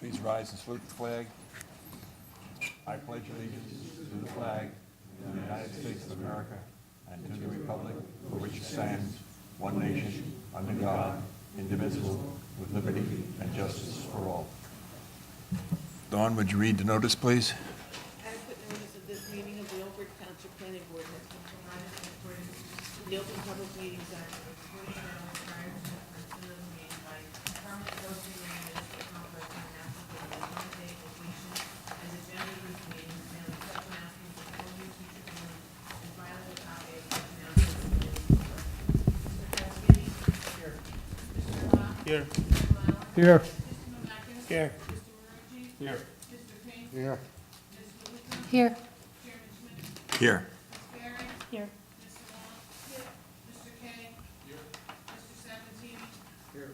Please rise and salute the flag. I pledge allegiance to the flag of the United States of America and to the republic for which it stands, one nation, under God, indivisible, with liberty and justice for all. Dawn, would you read the notice, please? Adequate notice of this meeting of the Oak Ridge Township Planning Board has been provided in accordance with the Open Public Meetings Act of 47 prior to the first meeting by permit posting and notice of conference and announcement of the time, date, location, as agenda of this meeting, mailing such announcements to all new future boards and filing a copy of such announcements in the minutes. Mr. Cassidy? Here. Mr. Locke? Here. Mr. Lauer? Here. Mr. Mackey? Here. Mr. Marucci? Here. Mr. King? Here. Ms. Lewis? Here. Chairman Schmidt? Here. Ms. Berry? Here. Mr. Long? Here. Mr. Kay? Here. Mr. Sabatini? Here.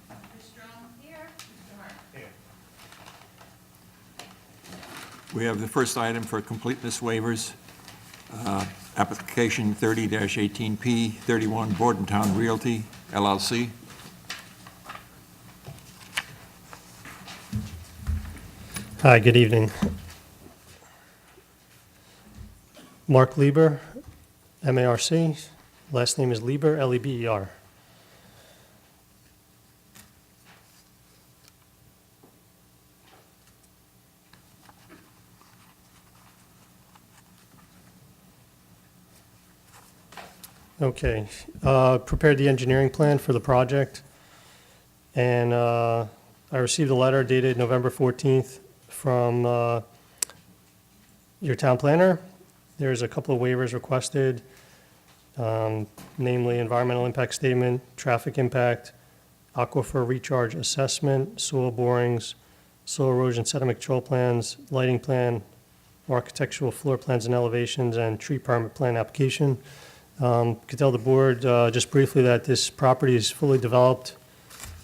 Ms. Strong? Here. Mr. Hart? Here. We have the first item for completeness waivers, application 30-18P, 31 Bordentown Realty, LLC. Hi, good evening. Mark Lieber, M-A-R-C. Last name is Lieber, L-E-B-E-R. Okay, prepared the engineering plan for the project, and I received a letter dated November 14th from your town planner. There's a couple of waivers requested, namely environmental impact statement, traffic impact, aquifer recharge assessment, soil borings, soil erosion sediment control plans, lighting plan, architectural floor plans and elevations, and tree permit plan application. Could tell the board just briefly that this property is fully developed,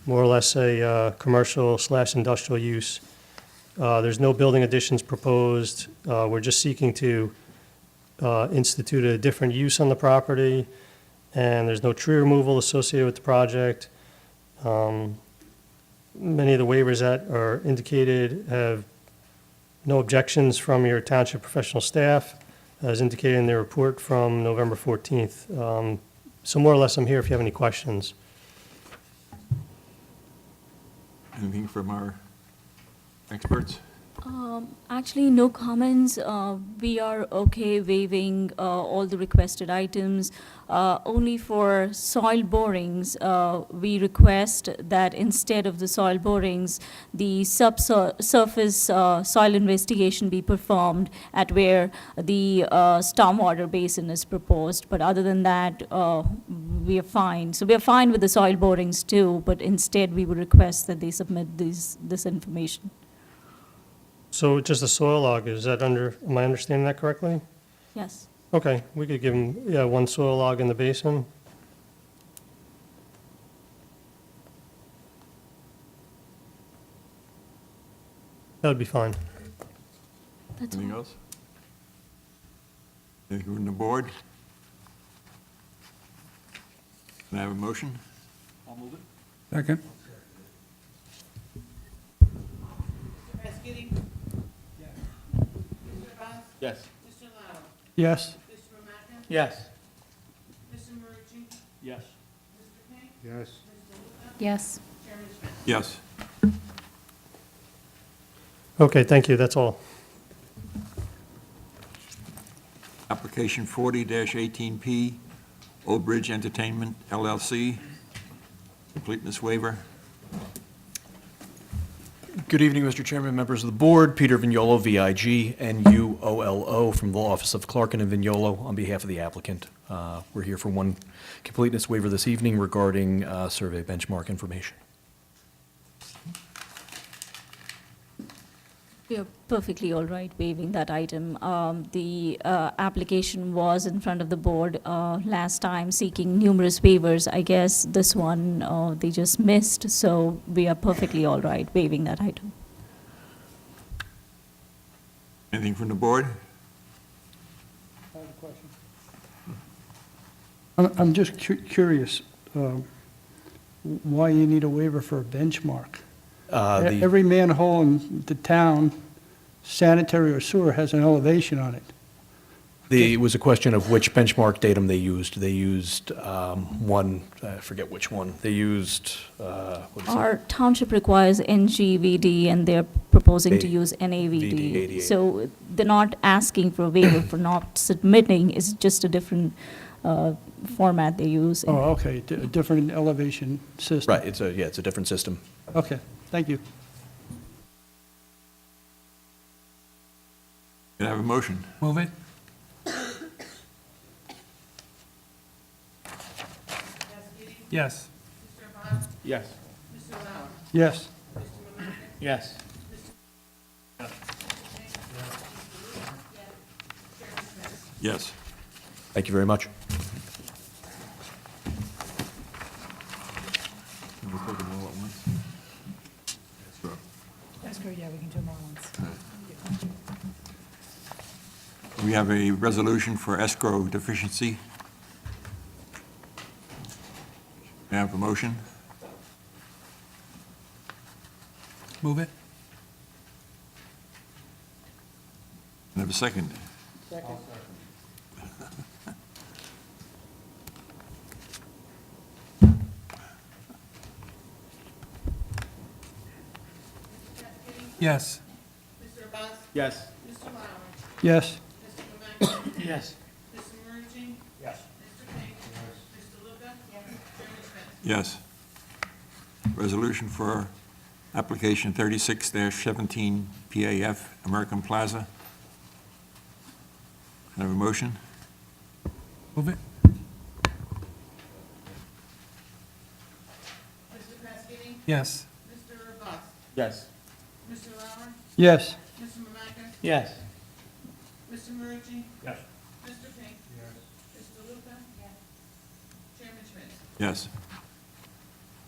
more or less a commercial/industrial use. There's no building additions proposed. We're just seeking to institute a different use on the property, and there's no tree removal associated with the project. Many of the waivers that are indicated have no objections from your township professional staff, as indicated in their report from November 14th. So more or less, I'm here if you have any questions. Anything from our experts? Actually, no comments. We are okay waiving all the requested items. Only for soil borings, we request that instead of the soil borings, the subsurface soil investigation be performed at where the stormwater basin is proposed. But other than that, we are fine. So we are fine with the soil borings too, but instead we would request that they submit this information. So just a soil log, is that am I understanding that correctly? Yes. Okay, we could give them, one soil log in the basin. That would be fine. That's Anything all. else? Anything from the board? Can I have a motion? Second. Mr. Cassidy? Yes. Mr. Haas? Yes. Mr. Lauer? Yes. Mr. Mackey? Yes. Mr. Marucci? Yes. Mr. King? Yes. Ms. Lewis? Yes. Chairman Schmidt? Yes. Okay, thank you, that's all. Application 40-18P, Old Bridge Entertainment LLC, completeness waiver. Good evening, Mr. Chairman, members of the board. Peter Vignolo, V-I-G-N-U-O-L-O, from the law office of Clarkin and Vignolo on behalf of the applicant. We're here for one completeness waiver this evening regarding survey benchmark information. We are perfectly all right waiving that item. The application was in front of the board last time seeking numerous waivers. I guess this one they just missed, so we are perfectly all right waiving that item. Anything from the board? I have a question. I'm just curious, why you need a waiver for a benchmark? Every manhole in the town, sanitary or sewer, has an elevation on it. It was a question of which benchmark datum they used. They used one, I forget which one. They used, what is it? Our township requires NGVD, and they're proposing to A- use VD NAVD. 88. So they're not asking for a waiver for not submitting, it's just a different format they use. Oh, okay, a different elevation system. Right, it's a different system. Okay, thank you. Can I have a motion? Move it. Yes. Mr. Abad? Yes. Mr. Lauer? Yes. Mr. Mamakis? Yes. Yes. Thank you very much. Can we take them all at once? Sure. Escrow, yeah, we can do them all once. We have a resolution for escrow deficiency. May I have a motion? Move it. Can I have a second? Yes. Mr. Abad? Yes. Mr. Lauer? Yes. Mr. Mamakis? Yes. Mr. Murgy? Yes. Mr. Pink? Mr. Luca? Chairman Schmidt? Yes. Resolution for application 36-17 PAF American Plaza. Can I have a motion? Move it. Mr. Pasquini? Yes. Mr. Abad? Yes. Mr. Lauer? Yes. Mr. Mamakis? Yes. Mr. Murgy? Yes. Mr. Pink? Mr. Luca? Chairman Schmidt? Yes.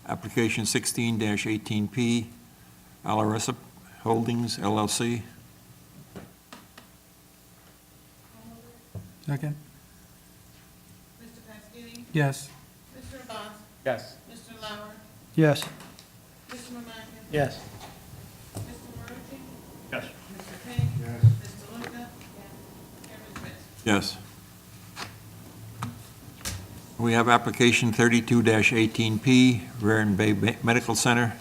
Application 16-18P Alarissa Holdings LLC. Second. Mr. Pasquini? Yes. Mr. Abad? Yes. Mr. Lauer? Yes. Mr. Mamakis? Yes. Mr. Murgy? Yes. Mr. Pink? Mr. Luca? Chairman Schmidt? Yes. We have application 32-18P Rare and Bay Medical Center.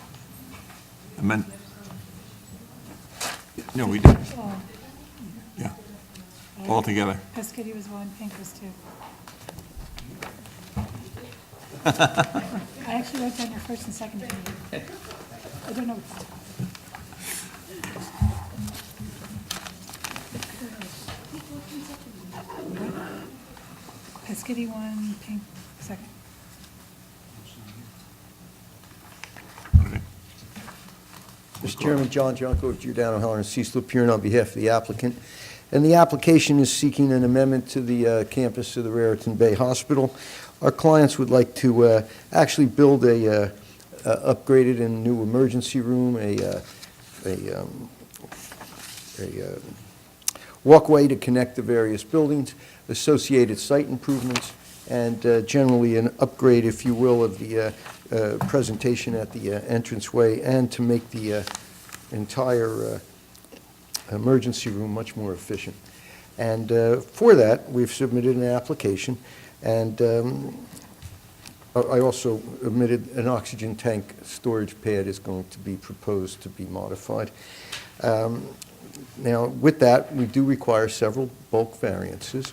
No, we did. Oh, Yeah. All together. Pescetti was one, Pink was two. I actually wrote down your first and second name. I don't know. Pescetti one, Pink second. Okay. Mr. Chairman, John Junko of Giordano, Heller, and Cecil appearing on behalf of the applicant. And the application is seeking an amendment to the campus of the Raritan Bay Hospital. Our clients would like to actually build a upgraded and new emergency room, a walkway to connect the various buildings, associated site improvements, and generally an upgrade, if you will, of the presentation at the entranceway, and to make the entire emergency room much more efficient. And for that, we've submitted an application, and I also admitted an oxygen tank storage pad is going to be proposed to be modified. Now, with that, we do require several bulk variances.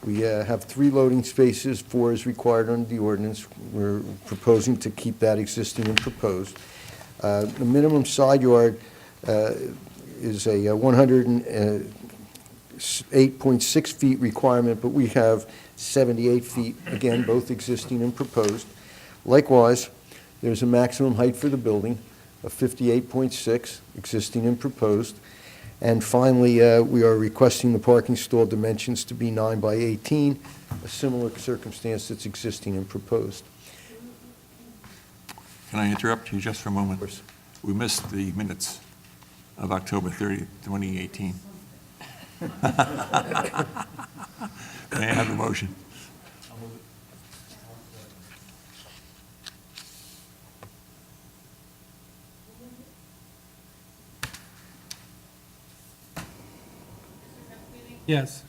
We have 3 loading spaces, 4 is required under the ordinance. We're proposing to keep that existing and proposed. The minimum side yard is a 108.6 feet requirement, but we have 78 feet, again, both existing and proposed. Likewise, there's a maximum height for the building of 58.6, existing and proposed. And finally, we are requesting the parking stall dimensions to be 9 by 18, a similar circumstance that's existing and proposed. Can I interrupt you just for a moment? Of course. We missed the minutes of October 30th, 2018. May I have a motion? Yes.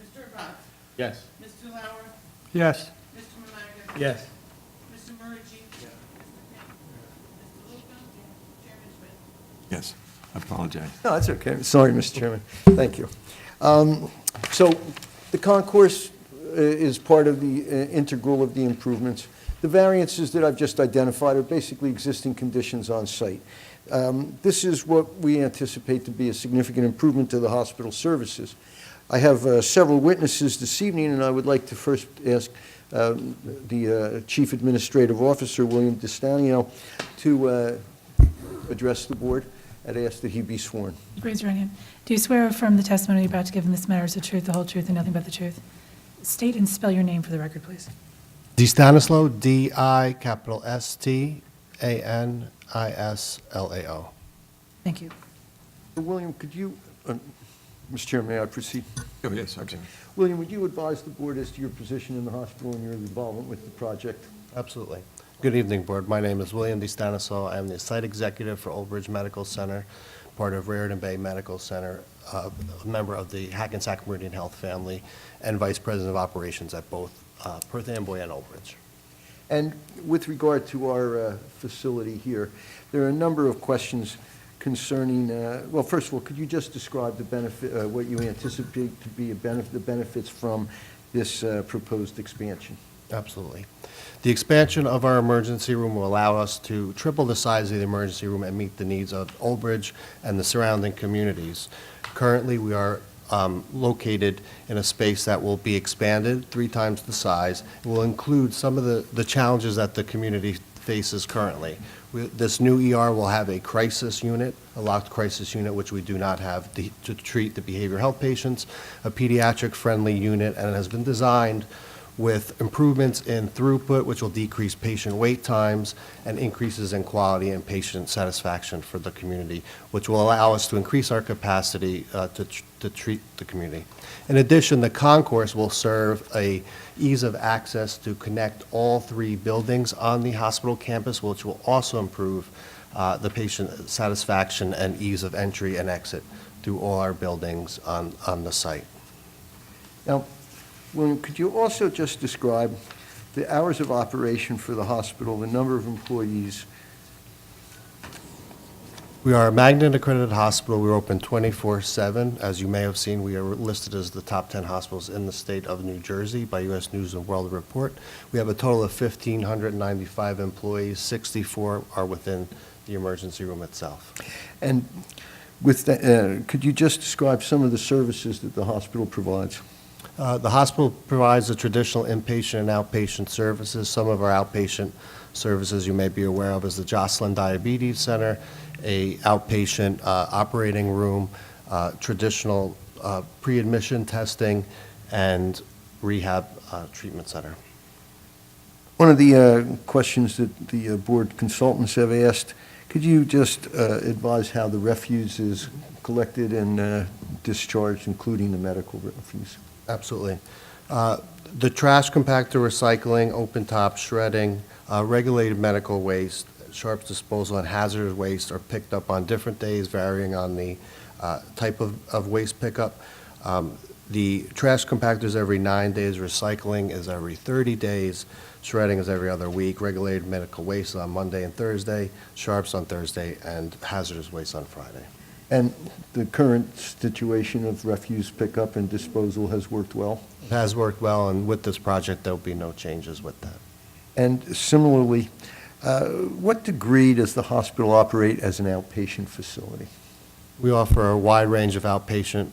Mr. Abad? Yes. Mr. Lauer? Yes. Mr. Mallaga? Yes. Mr. Murgy? Mr. King? Mr. Luca? Chairman Schmidt? Yes, I apologize. No, that's okay. Sorry, Mr. Chairman. Thank you. So the concourse is part of the integral of the improvements. The variances that I've just identified are basically existing conditions on site. This is what we anticipate to be a significant improvement to the hospital services. I have several witnesses this evening, and I would like to first ask the Chief Administrative Officer, William DiStanio, to address the board. I'd ask that he be sworn. Raise your right hand. Do you swear or affirm the testimony you're about to give in this matter is the truth, the whole truth, and nothing but the truth? State and spell your name for the record, please. DiStanislau, D-I-Stanislao. Thank you. William, could you, Mr. Chairman, may I proceed? Oh, yes, okay. William, would you advise the board as to your position in the hospital and your involvement with the project? Absolutely. Good evening, Board. My name is William DiStanislau. I am the site executive for Old Bridge Medical Center, part of Raritan Bay Medical Center, a member of the Hackensack Meridian Health family, and vice president of operations at both Perth Amboy and Old Bridge. And with regard to our facility here, there are a number of questions concerning, well, first of all, could you just describe the benefit, what you anticipate to be the benefits from this proposed expansion? Absolutely. The expansion of our emergency room will allow us to triple the size of the emergency room and meet the needs of Old Bridge and the surrounding communities. Currently, we are located in a space that will be expanded 3 times the size. It will include some of the challenges that the community faces currently. This new ER will have a crisis unit, a locked crisis unit, which we do not have to treat the behavioral health patients, a pediatric-friendly unit, and it has been designed with improvements in throughput, which will decrease patient wait times, and increases in quality and patient satisfaction for the community, which will allow us to increase our capacity to treat the community. In addition, the concourse will serve a ease of access to connect all 3 buildings on the hospital campus, which will also improve the patient satisfaction and ease of entry and exit through all our buildings on the site. Now, William, could you also just describe the hours of operation for the hospital, the number of employees? We are a Magnet accredited hospital. We're open 24/7. As you may have seen, we are listed as the top 10 hospitals in the state of New Jersey by U.S. News and World Report. We have a total of 1,595 employees. 64 are within the emergency room itself. And with that, could you just describe some of the services that the hospital provides? The hospital provides the traditional inpatient and outpatient services. Some of our outpatient services you may be aware of is the Joslin Diabetes Center, a outpatient operating room, traditional pre-admission testing, and rehab treatment center. One of the questions that the board consultants have asked, could you just advise how the refuse is collected and discharged, including the medical refuse? Absolutely. The trash compactor, recycling, open top shredding, regulated medical waste, sharps disposal, and hazardous waste are picked up on different days, varying on the type of waste pickup. The trash compactor is every 9 days, recycling is every 30 days, shredding is every other week, regulated medical waste on Monday and Thursday, sharps on Thursday, and hazardous waste on Friday. And the current situation of refuse pickup and disposal has worked well? It has worked well, and with this project, there will be no changes with that. And similarly, what degree does the hospital operate as an outpatient facility? We offer a wide range of outpatient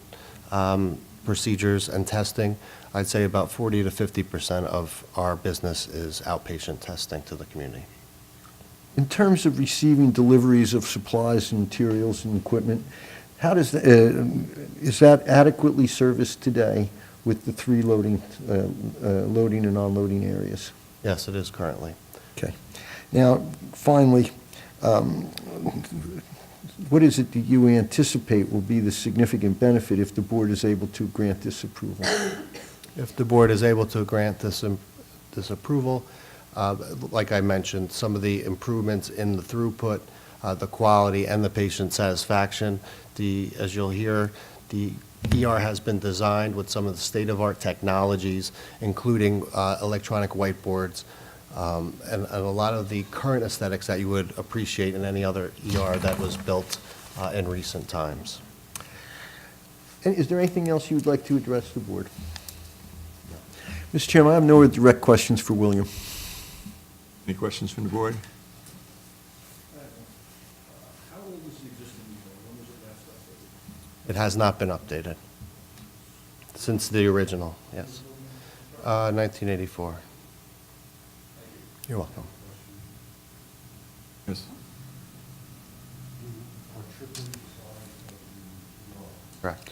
procedures and testing. I'd say about 40 to 50% of our business is outpatient testing to the community. In terms of receiving deliveries of supplies and materials and equipment, how does is that adequately serviced today with the 3 loading and unloading areas? Yes, it is currently. Okay. Now, finally, what is it that you anticipate will be the significant benefit if the board is able to grant this approval? If the board is able to grant this approval, like I mentioned, some of the improvements in the throughput, the quality, and the patient satisfaction. As you'll hear, The ER has been designed with some of the state-of-art technologies, including electronic whiteboards, and a lot of the current aesthetics that you would appreciate in any other ER that was built in recent times. And is there anything else you would like to address the board? Mr. Chairman, I have no direct questions for William. Any questions from the board? It has not been updated since the original, yes. 1984. You're welcome. Yes. Correct.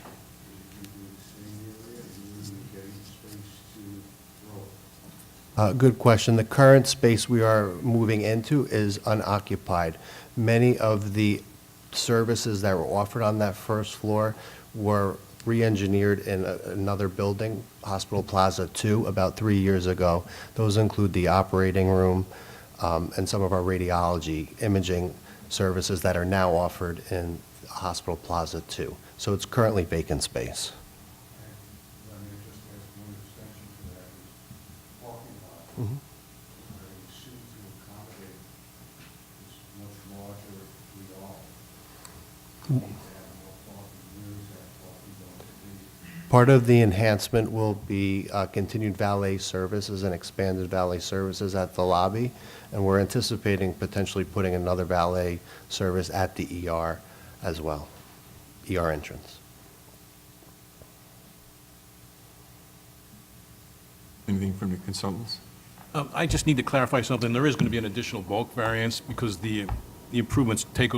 Good question. The current space we are moving into is unoccupied. Many of the services that were offered on that first floor were re-engineered in another building, Hospital Plaza 2, about 3 years ago. Those include the operating room and some of our radiology imaging services that are now offered in Hospital Plaza 2. So it's currently vacant space. Mhm. Part of the enhancement will be continued valet services and expanded valet services at the lobby, and we're anticipating potentially putting another valet service at the ER as well, ER entrance. Anything from the consultants? I just need to clarify something. There is going to be an additional bulk variance because the improvements take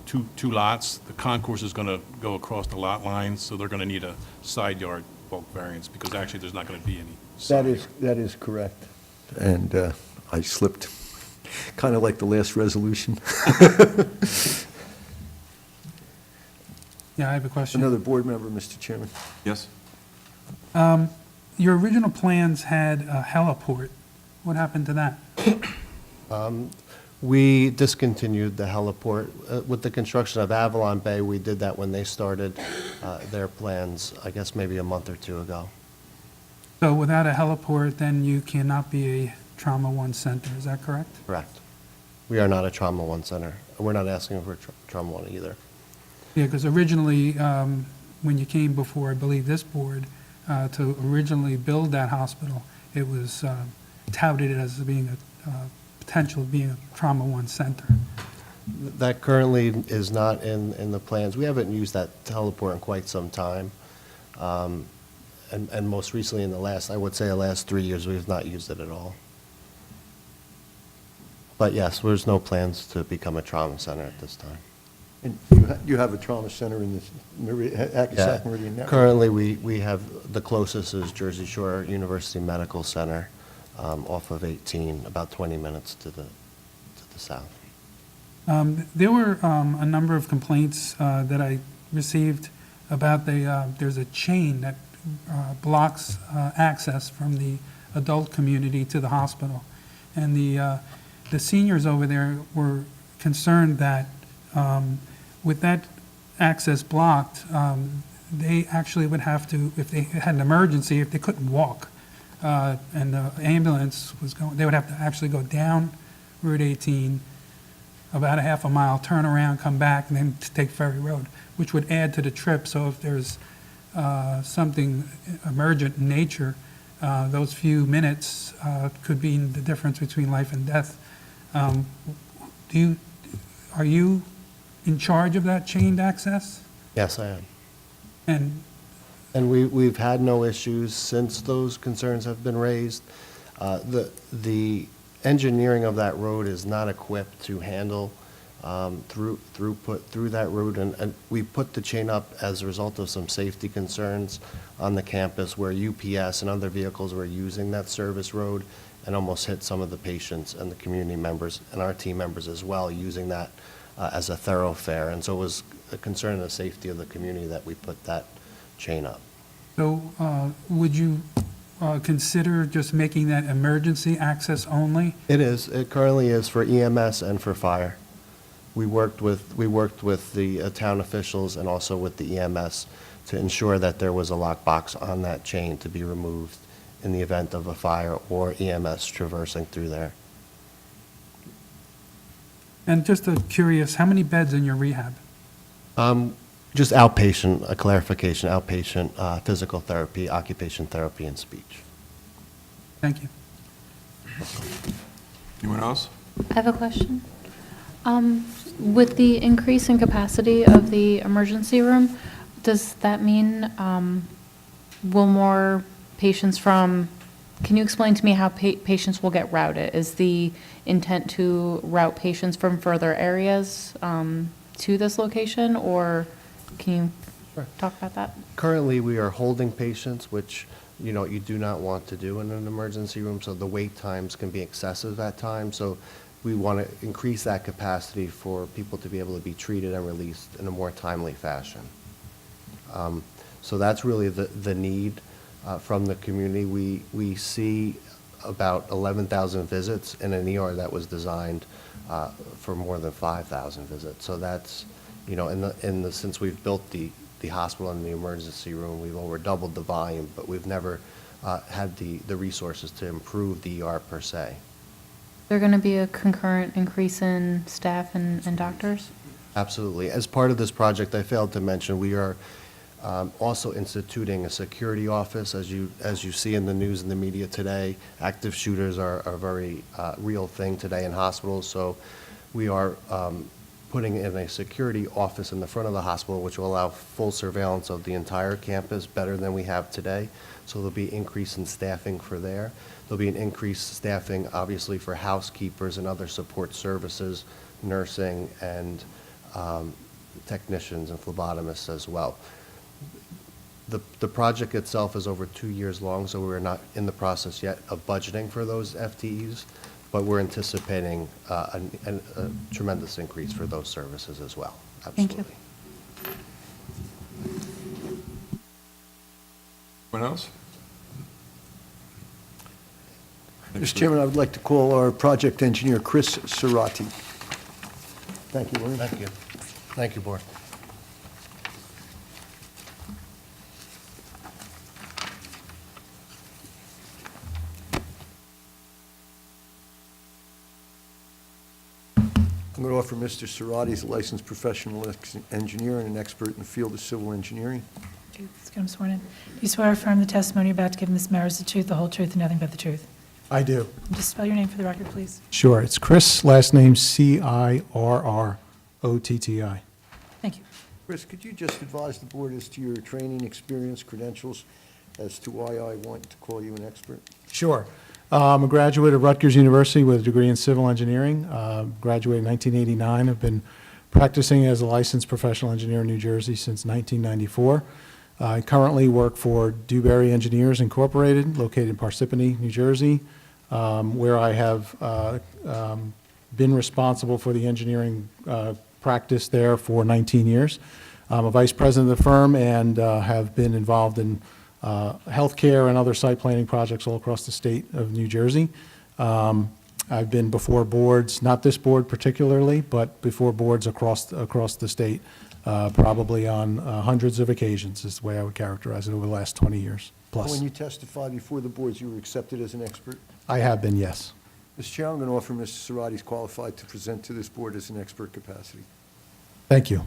two lots. The concourse is going to go across the lot lines, so they're going to need a side yard bulk variance because actually there's not going to be any. That is correct. And I slipped, kind of like the last resolution. Yeah, I have a question. Another board member, Mr. Chairman. Yes? Your original plans had a heliport. What happened to that? We discontinued the heliport. With the construction of Avalon Bay, we did that when they started their plans, I guess maybe a month or two ago. So without a heliport, then you cannot be a Trauma One center, is that correct? Correct. We are not a Trauma One center. We're not asking for Trauma One either. Yeah, because originally, when you came before, I believe, this board, to originally build that hospital, it was touted as being a potential of being a Trauma One center. That currently is not in the plans. We haven't used that heliport in quite some time. And most recently in the last 3 years, we have not used it at all. But yes, there's no plans to become a trauma center at this time. And you have a trauma center in this Hackensack Meridian Network? Currently, we have, the closest is Jersey Shore University Medical Center off of 18, about 20 minutes to the south. There were a number of complaints that I received about there's a chain that blocks access from the adult community to the hospital. And the seniors over there were concerned that with that access blocked, they actually would have to, if they had an emergency, if they couldn't walk, and the ambulance was going, they would have to actually go down Route 18, about a half a mile, turn around, come back, and then take Ferry Road, which would add to the trip. So if there's something emergent in nature, those few minutes could be the difference between life and death. Are you in charge of that chained access? Yes, I am. And we've had no issues since those concerns have been raised. The engineering of that road is not equipped to handle throughput through that road, and we put the chain up as a result of some safety concerns on the campus where UPS and other vehicles were using that service road and almost hit some of the patients and the community members and our team members as well, using that as a thoroughfare. And so it was a concern of the safety of the community that we put that chain up. so would you consider just making that emergency access only? It is. It currently is for EMS and for fire. We worked with the town officials and also with the EMS to ensure that there was a lockbox on that chain to be removed in the event of a fire or EMS traversing through there. And just curious, how many beds in your rehab? Just outpatient, a clarification, outpatient physical therapy, occupation therapy, and speech. Thank you. Anyone else? I have a question. With the increase in capacity of the emergency room, does that mean, will more patients from, can you explain to me how patients will get routed? Is the intent to route patients from further areas to this location, or can you talk about that? Currently, we are holding patients, which, you know, you do not want to do in an emergency room, so the wait times can be excessive at times. So we want to increase that capacity for people to be able to be treated and released in a more timely fashion. So that's really the need from the community. We see about 11,000 visits in an ER that was designed for more than 5,000 visits. So that's, you know, since we've built the hospital and the emergency room, we've over doubled the volume, but we've never had the resources to improve the ER per se. Is there going to be a concurrent increase in staff and doctors? Absolutely. As part of this project, I failed to mention, we are also instituting a security office. As you see in the news and the media today, active shooters are a very real thing today in hospitals. So we are putting in a security office in the front of the hospital, which will allow full surveillance of the entire campus, better than we have today. So there'll be increase in staffing for there. There'll be an increased staffing, obviously, for housekeepers and other support services, nursing, and technicians and phlebotomists as well. The project itself is over 2 years long, so we're not in the process yet of budgeting for those FTEs, but we're anticipating a tremendous increase for those services as well. Thank you. Absolutely. Anyone else? Mr. Chairman, I would like to call our project engineer, Chris Cerati. Thank you, William. Thank you. Thank you, Board. I'm going to offer Mr. Cerati as a licensed professional engineer and an expert in the field of civil engineering. Let's get him sworn in. Do you swear or affirm the testimony you're about to give in this matter is the truth, the whole truth, and nothing but the truth? I do. Just spell your name for the record, please. Sure. It's Chris, last name C-I-R-R-O-T-T-I. Thank you. Chris, could you just advise the board as to your training, experience, credentials, as to why I want to call you an expert? Sure. I'm a graduate of Rutgers University with a degree in civil engineering. Graduated in 1989. I've been practicing as a licensed professional engineer in New Jersey since 1994. I currently work for Dewberry Engineers Incorporated, located in Parsippany, New Jersey, where I have been responsible for the engineering practice there for 19 years. I'm a vice president of the firm and have been involved in healthcare and other site planning projects all across the state of New Jersey. I've been before boards, not this board particularly, but before boards across the state, probably on hundreds of occasions is the way I would characterize it over the last 20 years plus. When you testified before the boards, you were accepted as an expert? I have been, yes. Mr. Chair, I'm going to offer Mr. Cerati is qualified to present to this board as an expert capacity. Thank you.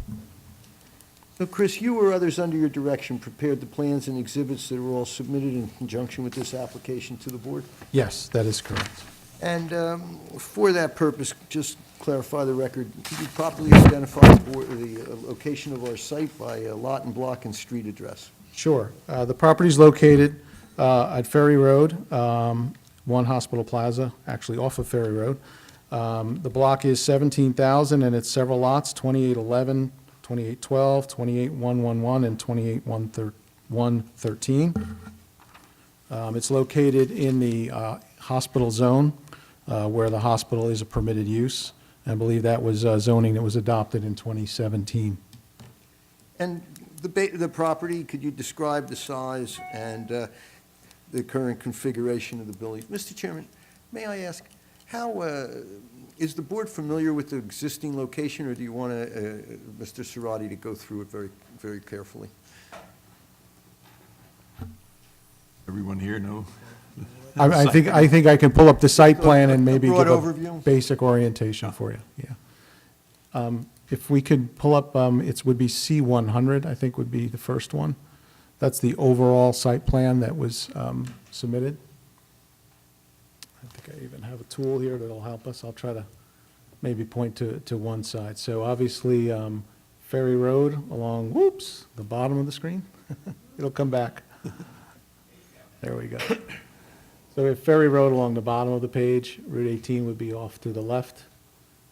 So, Chris, you or others under your direction prepared the plans and exhibits that were all submitted in conjunction with this application to the board? Yes, that is correct. And for that purpose, just clarify the record, could you properly identify the location of our site by lot and block and street address? Sure. The property is located at Ferry Road, One Hospital Plaza, actually off of Ferry Road. The block is 17,000, and it's several lots, 2811, 2812, 28111, and 28113. It's located in the hospital zone where the hospital is a permitted use. I believe that was zoning that was adopted in 2017. And the property, could you describe the size and the current configuration of the building? Mr. Chairman, may I ask, how is the board familiar with the existing location, or do you want Mr. Cerati to go through it very, very carefully? Everyone here know? I think I can pull up the site plan and maybe Broad give a overview? basic orientation for you, yeah. If we could pull up, it would be C100, I think would be the first one. That's the overall site plan that was submitted. I think I even have a tool here that'll help us. I'll try to maybe point to one side. So obviously, Ferry Road along, whoops, the bottom of the screen. It'll come back. There we go. So we have Ferry Road along the bottom of the page. Route 18 would be off to the left.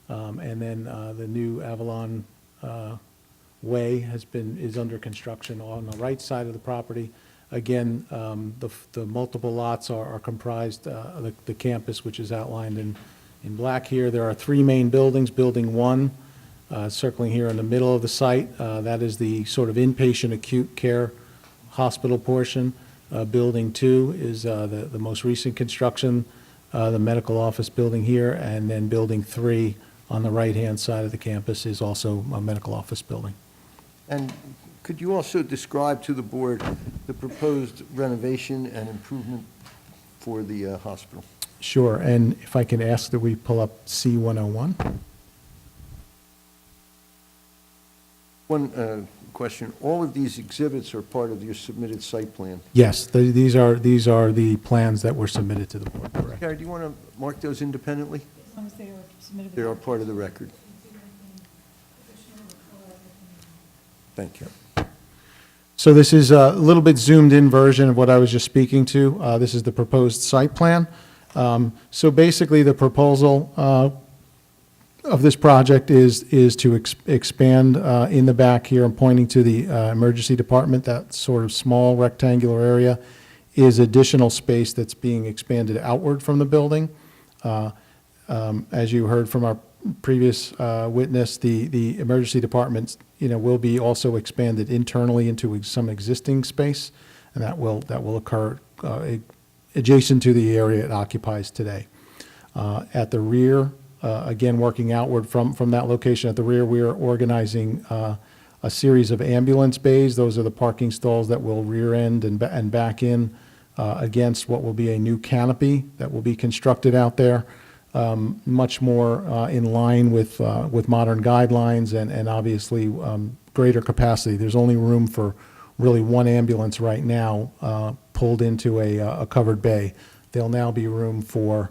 And then the new Avalon Way is under construction on the right side of the property. Again, the multiple lots are comprised, the campus, which is outlined in black here. There are three main buildings. Building 1, circling here in the middle of the site, that is the sort of inpatient acute care hospital portion. Building 2 is the most recent construction, the medical office building here, and then Building 3 on the right-hand side of the campus is also a medical office building. And could you also describe to the board the proposed renovation and improvement for the hospital? Sure, and if I can ask that we pull up C101? One question, all of these exhibits are part of your submitted site plan? Yes, these are the plans that were submitted to the board, correct? Gary, do you want to mark those independently? As long as they are submitted. They are part of the record. Thank you. So this is a little bit zoomed-in version of what I was just speaking to. This is the proposed site plan. So basically, the proposal of this project is to expand in the back here. I'm pointing to the emergency department. That sort of small rectangular area is additional space that's being expanded outward from the building. As you heard from our previous witness, the emergency department, will be also expanded internally into some existing space, and that will occur adjacent to the area it occupies today. At the rear, again, working outward from that location, at the rear, we are organizing a series of ambulance bays. Those are the parking stalls that will rear end and back in against what will be a new canopy that will be constructed out there. Much more in line with modern guidelines and obviously greater capacity. There's only room for really one ambulance right now pulled into a covered bay. There'll now be room for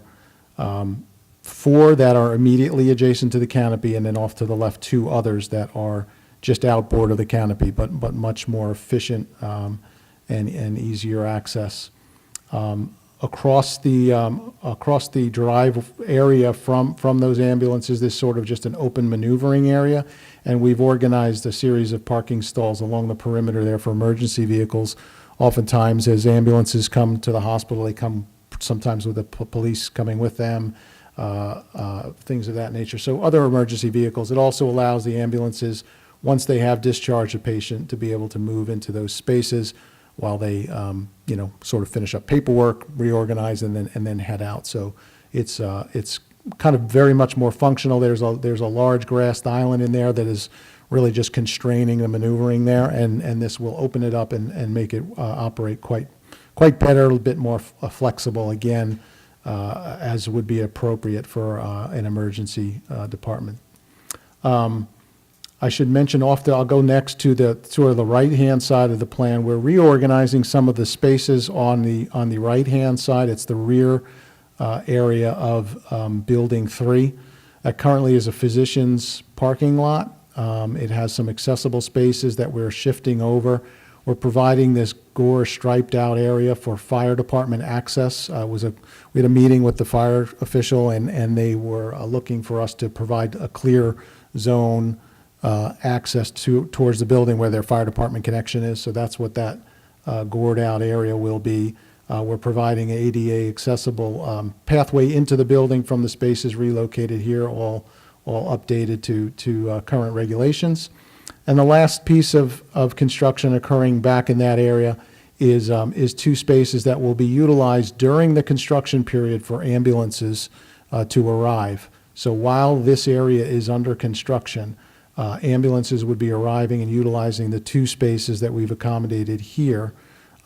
4 that are immediately adjacent to the canopy, and then off to the left 2 others that are just outboard of the canopy, but much more efficient and easier access. Across the drive area from those ambulances, there's sort of just an open maneuvering area, and we've organized a series of parking stalls along the perimeter there for emergency vehicles. Oftentimes, as ambulances come to the hospital, they come sometimes with the police coming with them, things of that nature. So other emergency vehicles. It also allows the ambulances, once they have discharged a patient, to be able to move into those spaces while they, sort of finish up paperwork, reorganize, and then head out. So it's kind of very much more functional. There's a large grassed island in there that is really just constraining the maneuvering there, and this will open it up and make it operate quite better, a little bit more flexible again, as would be appropriate for an emergency department. I should mention I'll go next to the sort of the right-hand side of the plan. We're reorganizing some of the spaces on the right-hand side. It's the rear area of Building 3. That currently is a physician's parking lot. It has some accessible spaces that we're shifting over. We're providing this gore striped-out area for fire department access. We had a meeting with the fire official, and they were looking for us to provide a clear zone access towards the building where their fire department connection is. So that's what that gored out area will be. We're providing an ADA accessible pathway into the building from the spaces relocated here, all updated to current regulations. And the last piece of construction occurring back in that area is 2 spaces that will be utilized during the construction period for ambulances to arrive. So while this area is under construction, ambulances would be arriving and utilizing the 2 spaces that we've accommodated here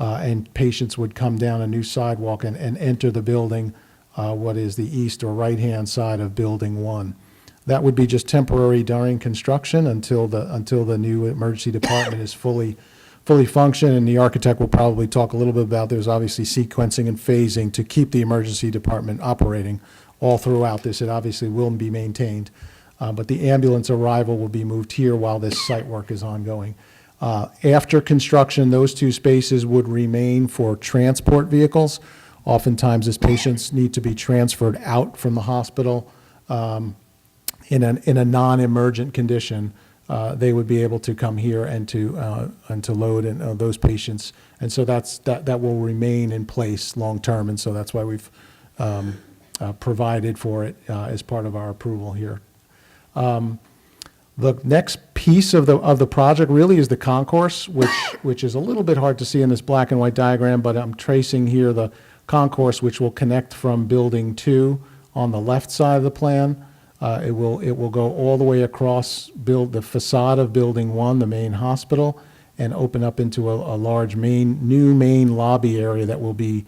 and patients would come down a new sidewalk and enter the building, what is the east or right-hand side of Building 1. That would be just temporary during construction until the new emergency department is fully functioned, and the architect will probably talk a little bit about, there's obviously sequencing and phasing to keep the emergency department operating all throughout this. It obviously will be maintained, but the ambulance arrival will be moved here while this site work is ongoing. After construction, those two spaces would remain for transport vehicles. Oftentimes, as patients need to be transferred out from the hospital in a non-emergent condition, they would be able to come here and to load those patients. And so that will remain in place long-term, and so that's why we've provided for it as part of our approval here. The next piece of the project really is the concourse, which is a little bit hard to see in this black and white diagram, but I'm tracing here the concourse which will connect from Building 2 on the left side of the plan. It will go all the way across the facade of Building 1, the main hospital, and open up into a large new main lobby area that will be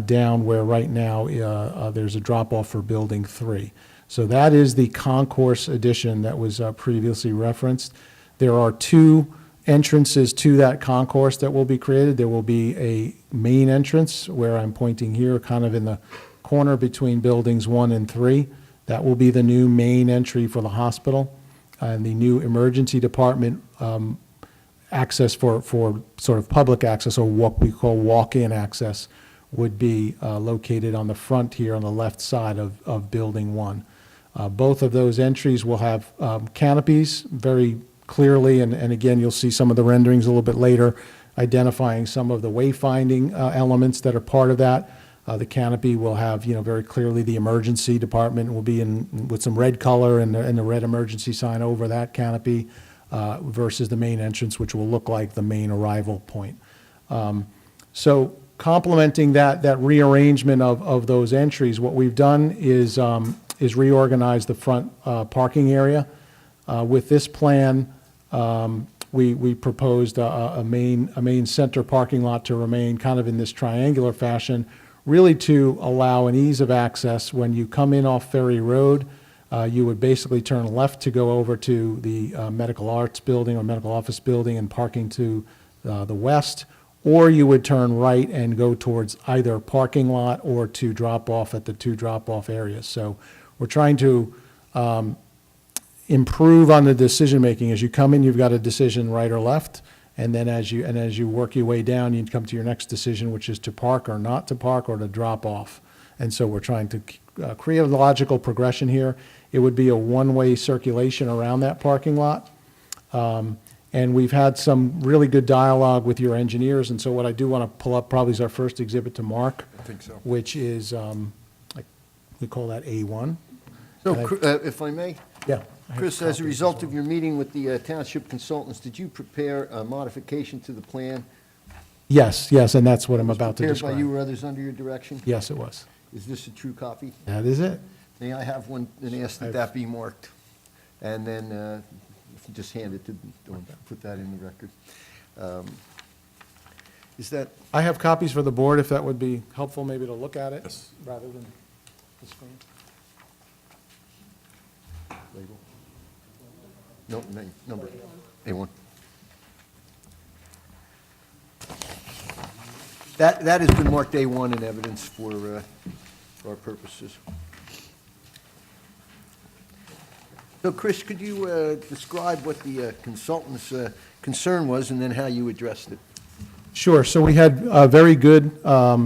down where right now there's a drop-off for Building 3. So that is the concourse addition that was previously referenced. There are two entrances to that concourse that will be created. There will be a main entrance where I'm pointing here, kind of in the corner between Buildings 1 and 3. That will be the new main entry for the hospital, and the new emergency department access for sort of public access, or what we call walk-in access, would be located on the front here on the left side of Building 1. Both of those entries will have canopies very clearly, and again, you'll see some of the renderings a little bit later, identifying some of the wayfinding elements that are part of that. The canopy will have, very clearly the emergency department will be with some red color and the red emergency sign over that canopy versus the main entrance, which will look like the main arrival point. So complementing that rearrangement of those entries, what we've done is reorganize the front parking area. With this plan, we proposed a main center parking lot to remain kind of in this triangular fashion, really to allow an ease of access. When you come in off Ferry Road, you would basically turn left to go over to the medical arts building or medical office building and parking to the west, or you would turn right and go towards either parking lot or to drop off at the two drop-off areas. So we're trying to improve on the decision-making. As you come in, you've got a decision right or left, and then as you work your way down, you come to your next decision, which is to park or not to park or to drop off. And so we're trying to create a logical progression here. It would be a one-way circulation around that parking lot. And we've had some really good dialogue with your engineers, and so what I do want to pull up probably is our first exhibit to Mark. I think so. Which is, we call that A1. So, if I may? Yeah. Chris, as a result of your meeting with the township consultants, did you prepare a modification to the plan? Yes, and that's what I'm about to Prepared by you describe. or others under your direction? Yes, it was. Is this a true copy? That is it. May I have one and ask that that be marked? And then if you just hand it to, don't put that in the record. Is that, I have copies for the board, if that would be helpful, maybe to look at it Yes. rather than the screen. label? No, number, A1. That has been marked A1 in evidence for our purposes. So, Chris, could you describe what the consultant's concern was and then how you addressed it? Sure. So we had a very good,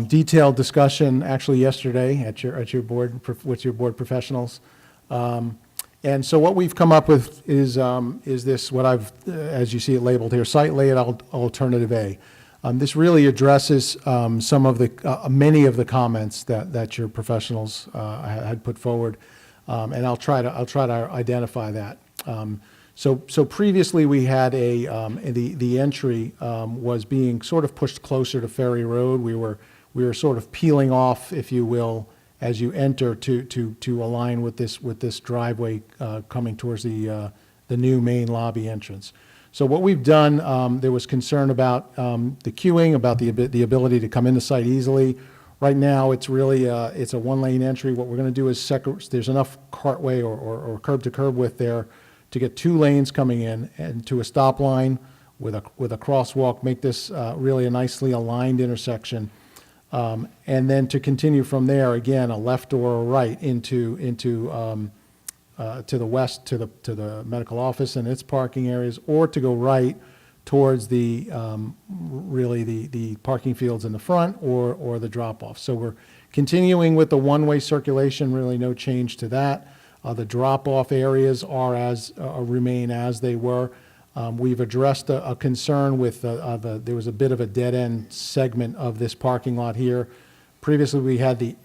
detailed discussion actually yesterday at your board, with your board professionals. And so what we've come up with is this, what I've, as you see it labeled here, Site Layout Alternative A. This really addresses some of the, many of the comments that your professionals had put forward, and I'll try to identify that. So previously we had the entry was being sort of pushed closer to Ferry Road. We were sort of peeling off, if you will, as you enter to align with this driveway coming towards the new main lobby entrance. So what we've done, there was concern about the queuing, about the ability to come in the site easily. Right now, it's really, it's a one-lane entry. What we're going to do is there's enough cartway or curb-to-curb width there to get 2 lanes coming in and to a stop line with a crosswalk, make this really a nicely aligned intersection. And then to continue from there, again, a left or a right into to the west, to the medical office and its parking areas, or to go right towards the, really the parking fields in the front or the drop-off. So we're continuing with the one-way circulation, really no change to that. The drop-off areas remain as they were. We've addressed a concern with there was a bit of a dead-end segment of this parking lot here. Previously, we had the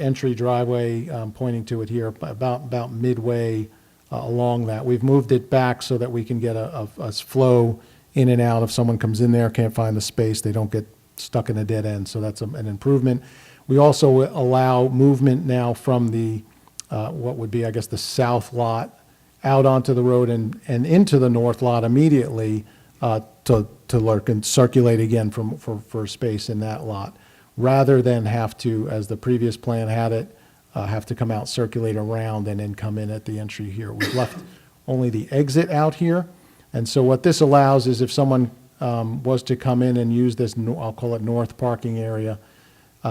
entry driveway, pointing to it here, about midway along that. We've moved it back so that we can get a flow in and out. If someone comes in there, can't find the space, they don't get stuck in a dead end, so that's an improvement. We also allow movement now from the, what would be, I guess, the south lot out onto the road and into the north lot immediately to lurk and circulate again for space in that lot, rather than have to, as the previous plan had it, have to come out, circulate around, and then come in at the entry here. We've left only the exit out here, and so what this allows is if someone was to come in and use this, I'll call it north parking area,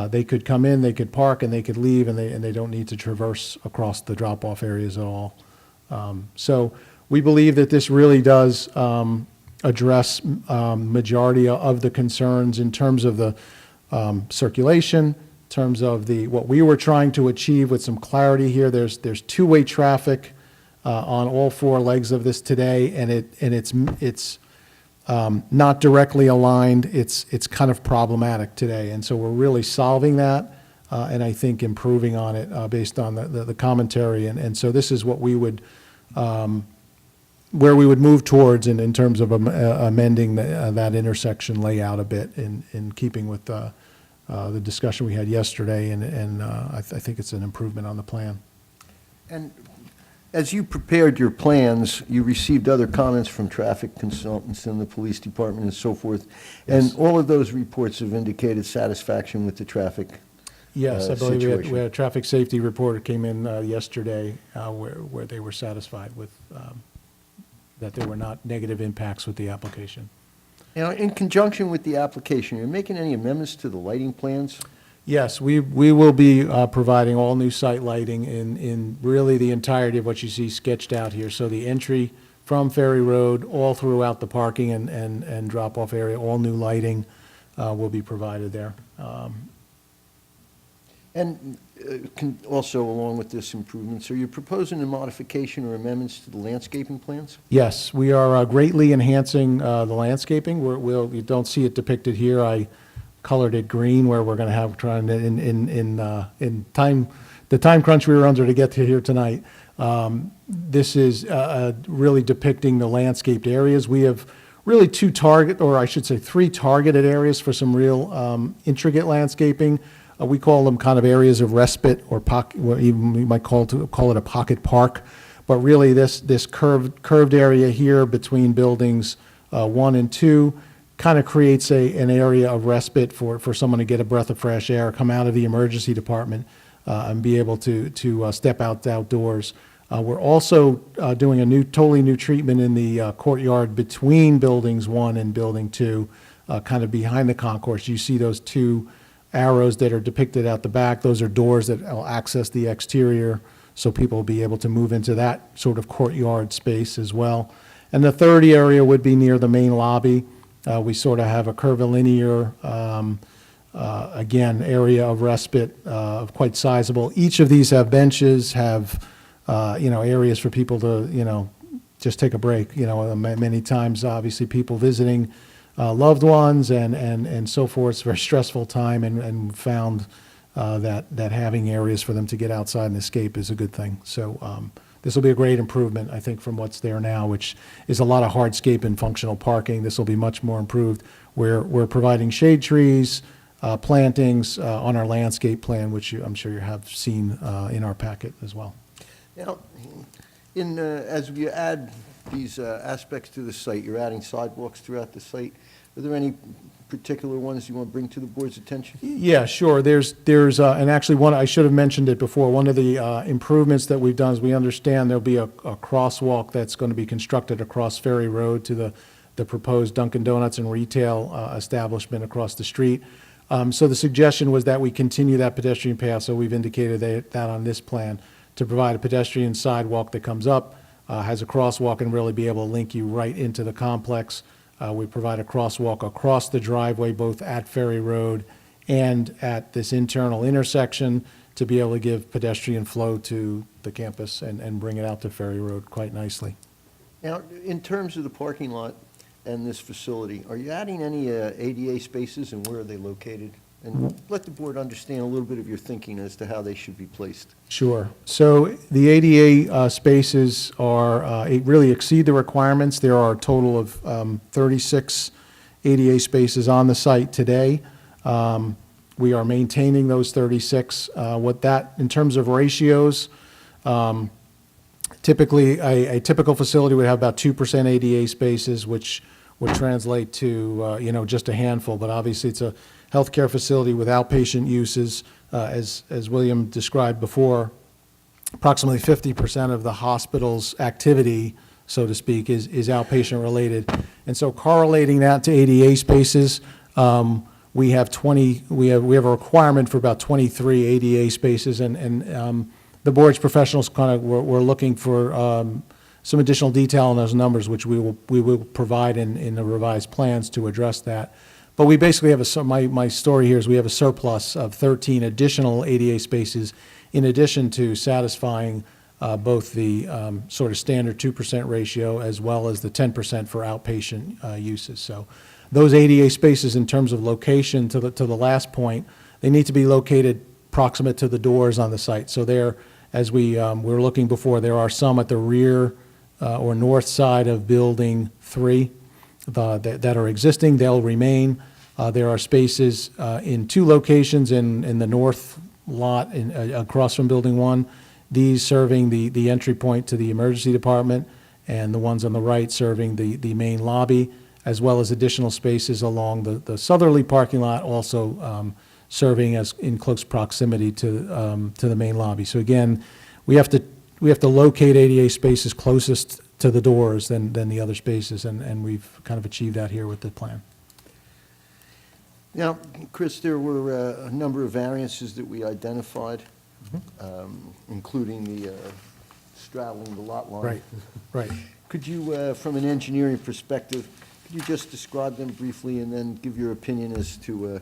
they could come in, they could park, and they could leave, and they don't need to traverse across the drop-off areas at all. So we believe that this really does address majority of the concerns in terms of the circulation, in terms of what we were trying to achieve with some clarity here. There's two-way traffic on all 4 legs of this today, and it's not directly aligned. It's kind of problematic today, and so we're really solving that. And I think improving on it based on the commentary. And so this is what we would, where we would move towards in terms of amending that intersection layout a bit in keeping with the discussion we had yesterday. And I think it's an improvement on the plan. And as you prepared your plans, you received other comments from traffic consultants in the police department and so forth. Yes. And all of those reports have indicated satisfaction with the traffic. Yes, I believe situation. we had a traffic safety report came in yesterday where they were satisfied with that there were not negative impacts with the application. Now, in conjunction with the application, you're making any amendments to the lighting plans? Yes, we will be providing all new site lighting in really the entirety of what you see sketched out here. So the entry from Ferry Road, all throughout the parking and drop-off area, all new lighting will be provided there. And also, along with this improvements, are you proposing a modification or amendments to the landscaping plans? Yes, we are greatly enhancing the landscaping. You don't see it depicted here. I colored it green where we're going to have, trying to, in time, the time crunch we were under to get to here tonight. This is really depicting the landscaped areas. We have really 3 targeted areas for some real intricate landscaping. We call them kind of areas of respite or pocket, or even we might call it a pocket park. But really this curved area here between buildings 1 and 2 kind of creates an area of respite for someone to get a breath of fresh air, come out of the emergency department, and be able to step outdoors. We're also doing a totally new treatment in the courtyard between buildings 1 and building 2, kind of behind the concourse. You see those 2 arrows that are depicted out the back. Those are doors that will access the exterior, so people will be able to move into that sort of courtyard space as well. And the third area would be near the main lobby. We sort of have a curvilinear, again, area of respite, quite sizable. Each of these have benches, have areas for people to just take a break. Many times, obviously, people visiting loved ones and so forth. It's a very stressful time, and found that having areas for them to get outside and escape is a good thing. So this will be a great improvement, I think, from what's there now, which is a lot of hardscape and functional parking. This will be much more improved. We're providing shade trees, plantings on our landscape plan, which I'm sure you have seen in our packet as well. Now, as we add these aspects to the site. You're adding sidewalks throughout the site. Are there any particular ones you want to bring to the board's attention? Yeah, sure. There's, and actually one, I should have mentioned it before, one of the improvements that we've done is we understand there'll be a crosswalk that's going to be constructed across Ferry Road to the proposed Dunkin' Donuts and retail establishment across the street. So the suggestion was that we continue that pedestrian path, so we've indicated that on this plan, to provide a pedestrian sidewalk that comes up, has a crosswalk, and really be able to link you right into the complex. We provide a crosswalk across the driveway, both at Ferry Road and at this internal intersection, to be able to give pedestrian flow to the campus and bring it out to Ferry Road quite nicely. Now, in terms of the parking lot and this facility, are you adding any ADA spaces, and where are they located? And let the board understand a little bit of your thinking as to how they should be placed. Sure. So the ADA spaces are, really exceed the requirements. There are a total of 36 ADA spaces on the site today. We are maintaining those 36. In terms of ratios, typically, a typical facility would have about 2% ADA spaces, which would translate to, just a handful. But obviously, it's a healthcare facility with outpatient uses. As William described before, approximately 50% of the hospital's activity, so to speak, is outpatient related. And so correlating that to ADA spaces, we have a requirement for about 23 ADA spaces, and the board's professionals were looking for some additional detail on those numbers, which we will provide in the revised plans to address that. But we basically have my story here is we have a surplus of 13 additional ADA spaces, in addition to satisfying both the sort of standard 2% ratio as well as the 10% for outpatient uses. So those ADA spaces, in terms of location, to the last point, they need to be located proximate to the doors on the site. So there, as we were looking before, there are some at the rear or north side of Building 3 that are existing. They'll remain. There are spaces in 2 locations in the north lot across from Building 1, these serving the entry point to the emergency department, and the ones on the right serving the main lobby, as well as additional spaces along the southerly parking lot, also serving as in close proximity to the main lobby. So again, we have to locate ADA spaces closest to the doors than the other spaces, and we've kind of achieved that here with the plan. Now, Chris, there were a number of variances that we identified, including the straddling the lot line. Right. Could you, from an engineering perspective, could you just describe them briefly and then give your opinion as to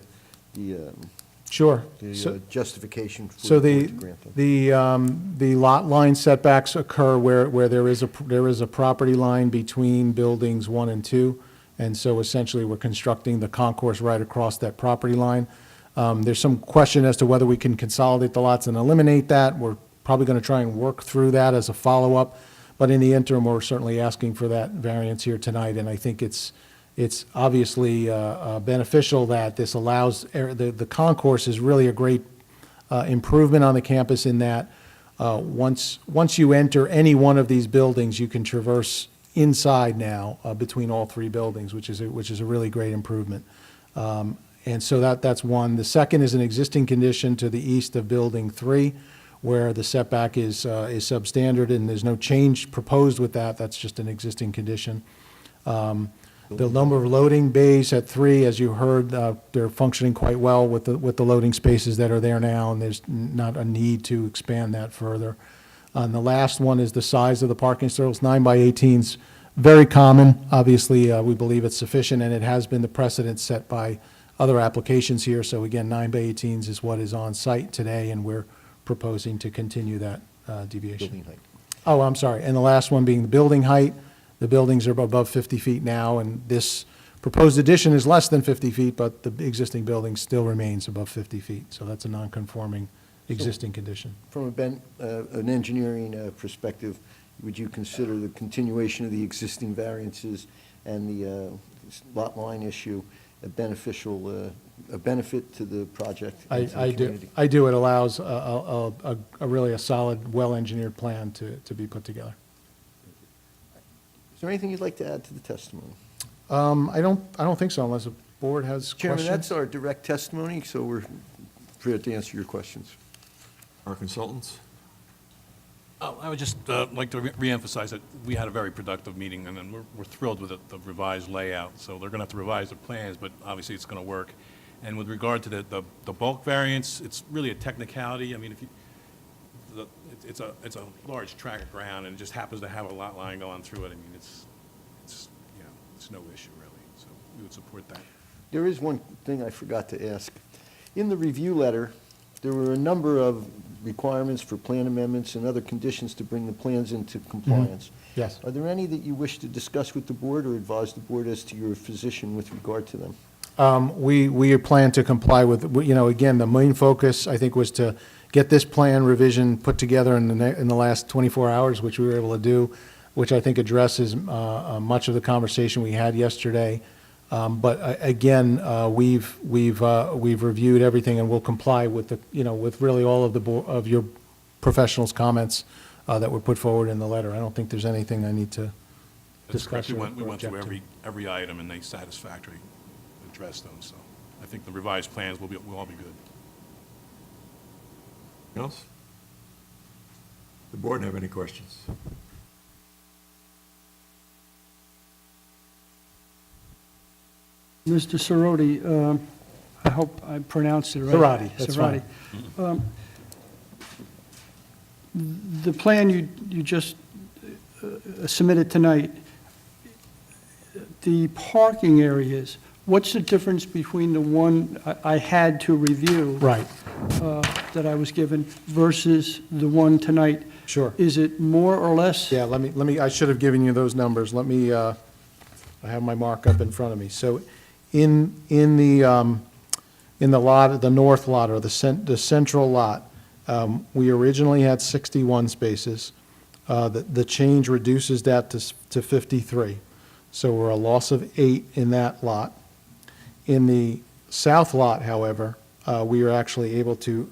Sure. the justification for So the board to grant them? the lot line setbacks occur where there is a property line between buildings 1 and 2, and so essentially we're constructing the concourse right across that property line. There's some question as to whether we can consolidate the lots and eliminate that. We're probably going to try and work through that as a follow-up, but in the interim, we're certainly asking for that variance here tonight, and I think it's obviously beneficial that this allows, the concourse is really a great improvement on the campus in that once you enter any one of these buildings, you can traverse inside now between all 3 buildings, which is a really great improvement. And so that's one. The second is an existing condition to the east of Building 3, where the setback is substandard, and there's no change proposed with that. That's just an existing condition. The number of loading bays at 3, as you heard, they're functioning quite well with the loading spaces that are there now, and there's not a need to expand that further. And the last one is the size of the parking stalls. 9 by 18's very common. Obviously, we believe it's sufficient, and it has been the precedent set by other applications here. So again, 9 by 18's is what is on site today, and we're proposing to continue that deviation. Building height. Oh, I'm sorry. And the last one being the building height. The buildings are above 50 feet now, and this proposed addition is less than 50 feet, but the existing building still remains above 50 feet. So that's a non-conforming existing condition. From an engineering perspective, would you consider the continuation of the existing variances and the lot line issue a benefit to the project and to the I do. community? I do. It allows a really solid, well-engineered plan to be put together. Is there anything you'd like to add to the testimony? I don't think so, unless the board has Chairman, questions. that's our direct testimony, so we're prepared to answer your questions. Our consultants? I would just like to reemphasize that we had a very productive meeting, and then we're thrilled with the revised layout. So they're going to have to revise their plans, but obviously it's going to work. And with regard to the bulk variance, it's really a technicality. I mean, if you, it's a large tract of ground, and it just happens to have a lot line going through it. I mean, it's no issue, really. So we would support that. There is one thing I forgot to ask. In the review letter, there were a number of requirements for plan amendments and other conditions to bring the plans into compliance. Yes. Are there any that you wish to discuss with the board or advise the board as to your position with regard to them? We plan to comply with, again, the main focus, I think, was to get this plan revision put together in the last 24 hours, which we were able to do, which I think addresses much of the conversation we had yesterday. But again, we've reviewed everything, and we'll comply with with really all of your professionals' comments that were put forward in the letter. I don't think there's anything I need to That's correct. discuss or We went through object to. every item, and they satisfactorily addressed them, so I think the revised plans will all be good. Anything else? The board have any questions? Mr. Cerroti, I hope I pronounced it right. Cerrati, that's fine. Cerrati. The plan you just submitted tonight, the parking areas, what's the difference between the one I had to review? Right. That I was given versus the one tonight? Sure. Is it more or less? Yeah, let me, I should have given you those numbers. Let me, I have my markup in front of me. So in the lot, the north lot, or the central lot, we originally had 61 spaces. The change reduces that to 53. So we're a loss of 8 in that lot. In the south lot, however, we are actually able to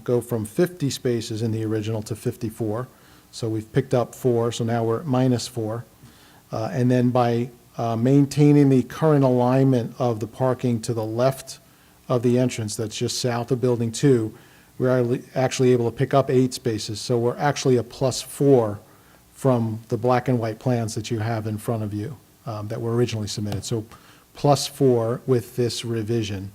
go from 50 spaces in the original to 54. So we've picked up 4, so now we're at -4. And then by maintaining the current alignment of the parking to the left of the entrance, that's just south of Building 2, we're actually able to pick up 8 spaces. So we're actually a +4 from the black and white plans that you have in front of you that were originally submitted. So +4 with this revision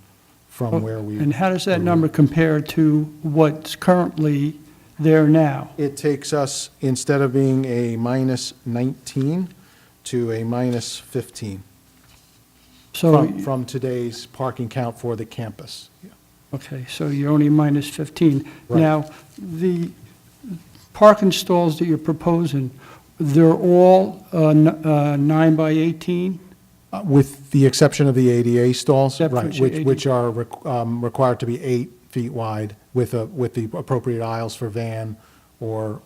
from where we. And how does that number compare to what's currently there now? It takes us, instead of being a -19, to a -15 So, from today's parking count for the campus. okay, so you're only -15. Right. Now, the parking stalls that you're proposing, they're all 9 by 18? With the exception of the ADA stalls, Except for right, the ADA. which are required to be 8 feet wide with the appropriate aisles for van or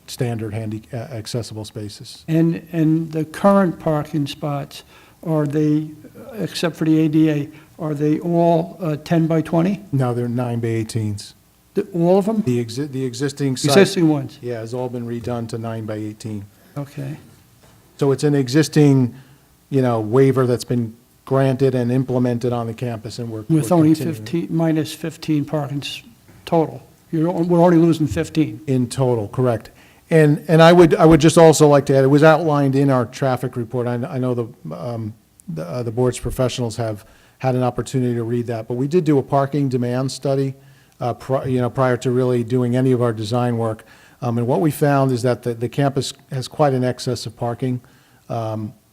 standard accessible spaces. And the current parking spots, are they, except for the ADA, are they all 10 by 20? No, they're 9 by 18s. All of them? The existing site. Existing ones? Yeah, has all been redone to 9 by 18. Okay. So it's an existing, waiver that's been granted and implemented on the campus, and we're With only continuing. -15 parking total. We're only losing 15. In total, correct. And I would just also like to add, it was outlined in our traffic report. I know the board's professionals have had an opportunity to read that, but we did do a parking demand study, prior to really doing any of our design work. And what we found is that the campus has quite an excess of parking.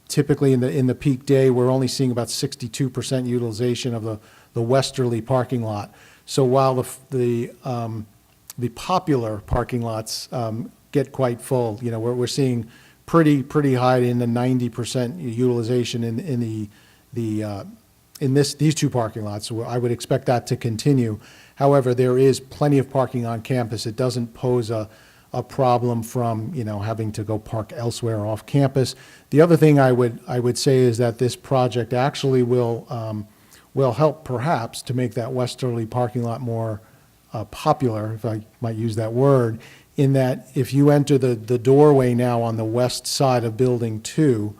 Typically, in the peak day, we're only seeing about 62% utilization of the westerly parking lot. So while the popular parking lots get quite full, we're seeing pretty high in the 90% utilization in these two parking lots. So I would expect that to continue. However, there is plenty of parking on campus. It doesn't pose a problem from, having to go park elsewhere off campus. The other thing I would say is that this project actually will help perhaps to make that westerly parking lot more popular, if I might use that word, in that if you enter the doorway now on the west side of Building 2,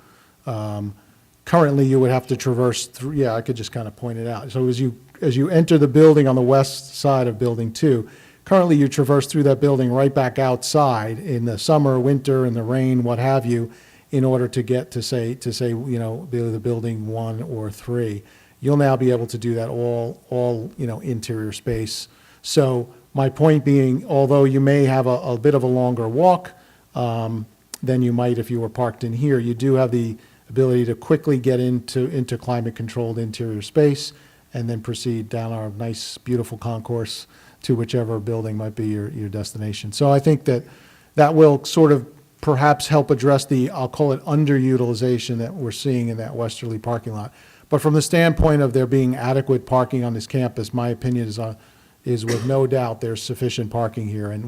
currently you would have to traverse through, yeah, I could just kind of point it out. So as you enter the building on the west side of Building 2, currently you traverse through that building right back outside in the summer, winter, in the rain, what have you, in order to get to say, you know, the Building 1 or 3. You'll now be able to do that all, you know, interior space. So my point being, although you may have a bit of a longer walk than you might if you were parked in here, you do have the ability to quickly get into climate-controlled interior space and then proceed down our nice, beautiful concourse to whichever building might be your destination. So I think that will sort of perhaps help address the, I'll call it underutilization that we're seeing in that westerly parking lot. But from the standpoint of there being adequate parking on this campus, my opinion is with no doubt there's sufficient parking here, and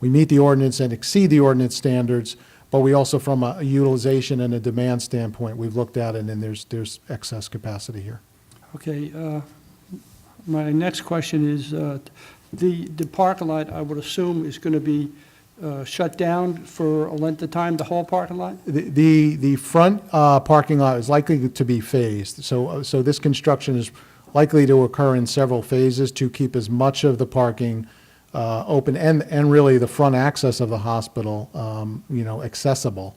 we meet the ordinance and exceed the ordinance standards, but we also, from a utilization and a demand standpoint, we've looked at it, and there's excess capacity here. Okay, my next question is, the parking lot, I would assume, is going to be shut down for a length of time, the whole parking lot? The front parking lot is likely to be phased, so this construction is likely to occur in several phases to keep as much of the parking open and really the front access of the hospital, you know, accessible.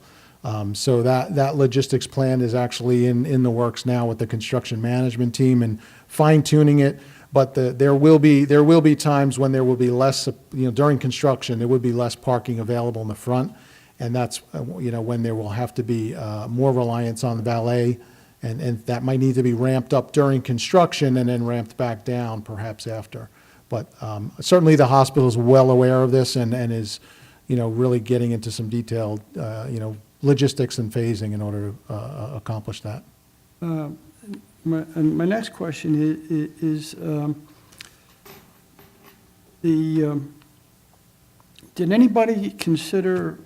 So that logistics plan is actually in the works now with the construction management team and fine-tuning it. But there will be times when there will be less, you know, during construction, there would be less parking available in the front. And that's, you know, when there will have to be more reliance on the valet. And that might need to be ramped up during construction and then ramped back down perhaps after. But certainly the hospital is well aware of this and is, you know, really getting into some detailed, you know, logistics and phasing in order to accomplish that. My next question is did anybody consider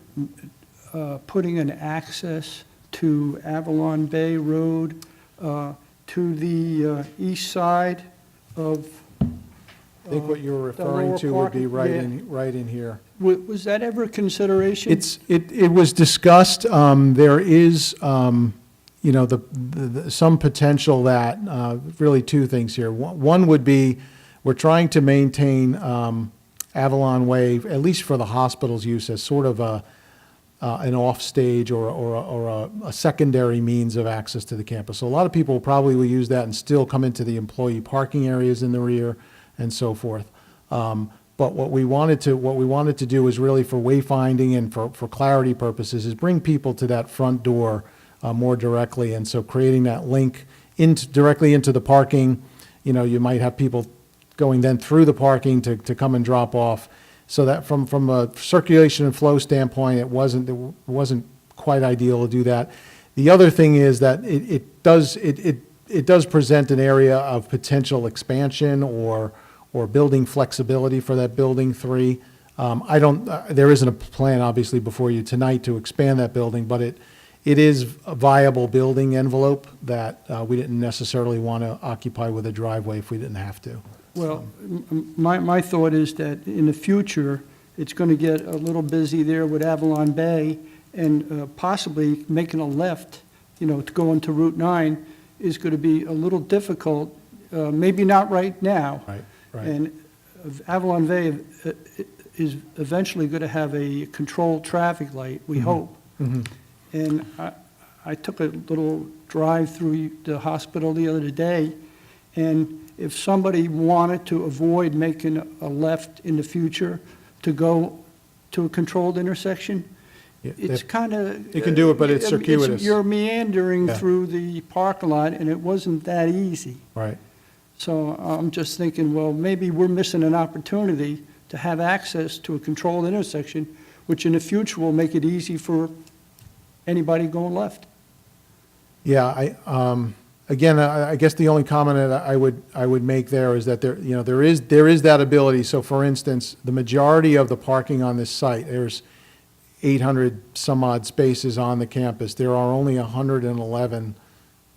putting an access to Avalon Bay Road to the east side of I think what you're the lower referring to would be parking- right in here. Was that ever a consideration? It was discussed. There is, you know, some potential that, really two things here. One would be, we're trying to maintain Avalon Way, at least for the hospital's use, as sort of an offstage or a secondary means of access to the campus. So a lot of people probably will use that and still come into the employee parking areas in the rear and so forth. But what we wanted to do is really for wayfinding and for clarity purposes is bring people to that front door more directly. And so creating that link directly into the parking, you know, you might have people going then through the parking to come and drop off. So that from a circulation and flow standpoint, it wasn't quite ideal to do that. The other thing is that it does present an area of potential expansion or building flexibility for that Building 3. There isn't a plan, obviously, before you tonight to expand that building, but it is a viable building envelope that we didn't necessarily want to occupy with a driveway if we didn't have to. Well, my thought is that in the future, it's going to get a little busy there with Avalon Bay, and possibly making a left, you know, to go into Route 9 is going to be a little difficult, maybe not right now. Right. And Avalon Bay is eventually going to have a controlled traffic light, we hope. Mm-hmm. And I took a little drive through the hospital the other day, and if somebody wanted to avoid making a left in the future to go to a controlled intersection, Yeah, it's kind of... You can do it, but it's circuitous. You're meandering Yeah. through the parking lot, and it wasn't that easy. Right. So I'm just thinking, well, maybe we're missing an opportunity to have access to a controlled intersection, which in the future will make it easy for anybody going left. Yeah, again, I guess the only comment that I would make there is that there is that ability. So for instance, the majority of the parking on this site, there's 800 some odd spaces on the campus. There are only 111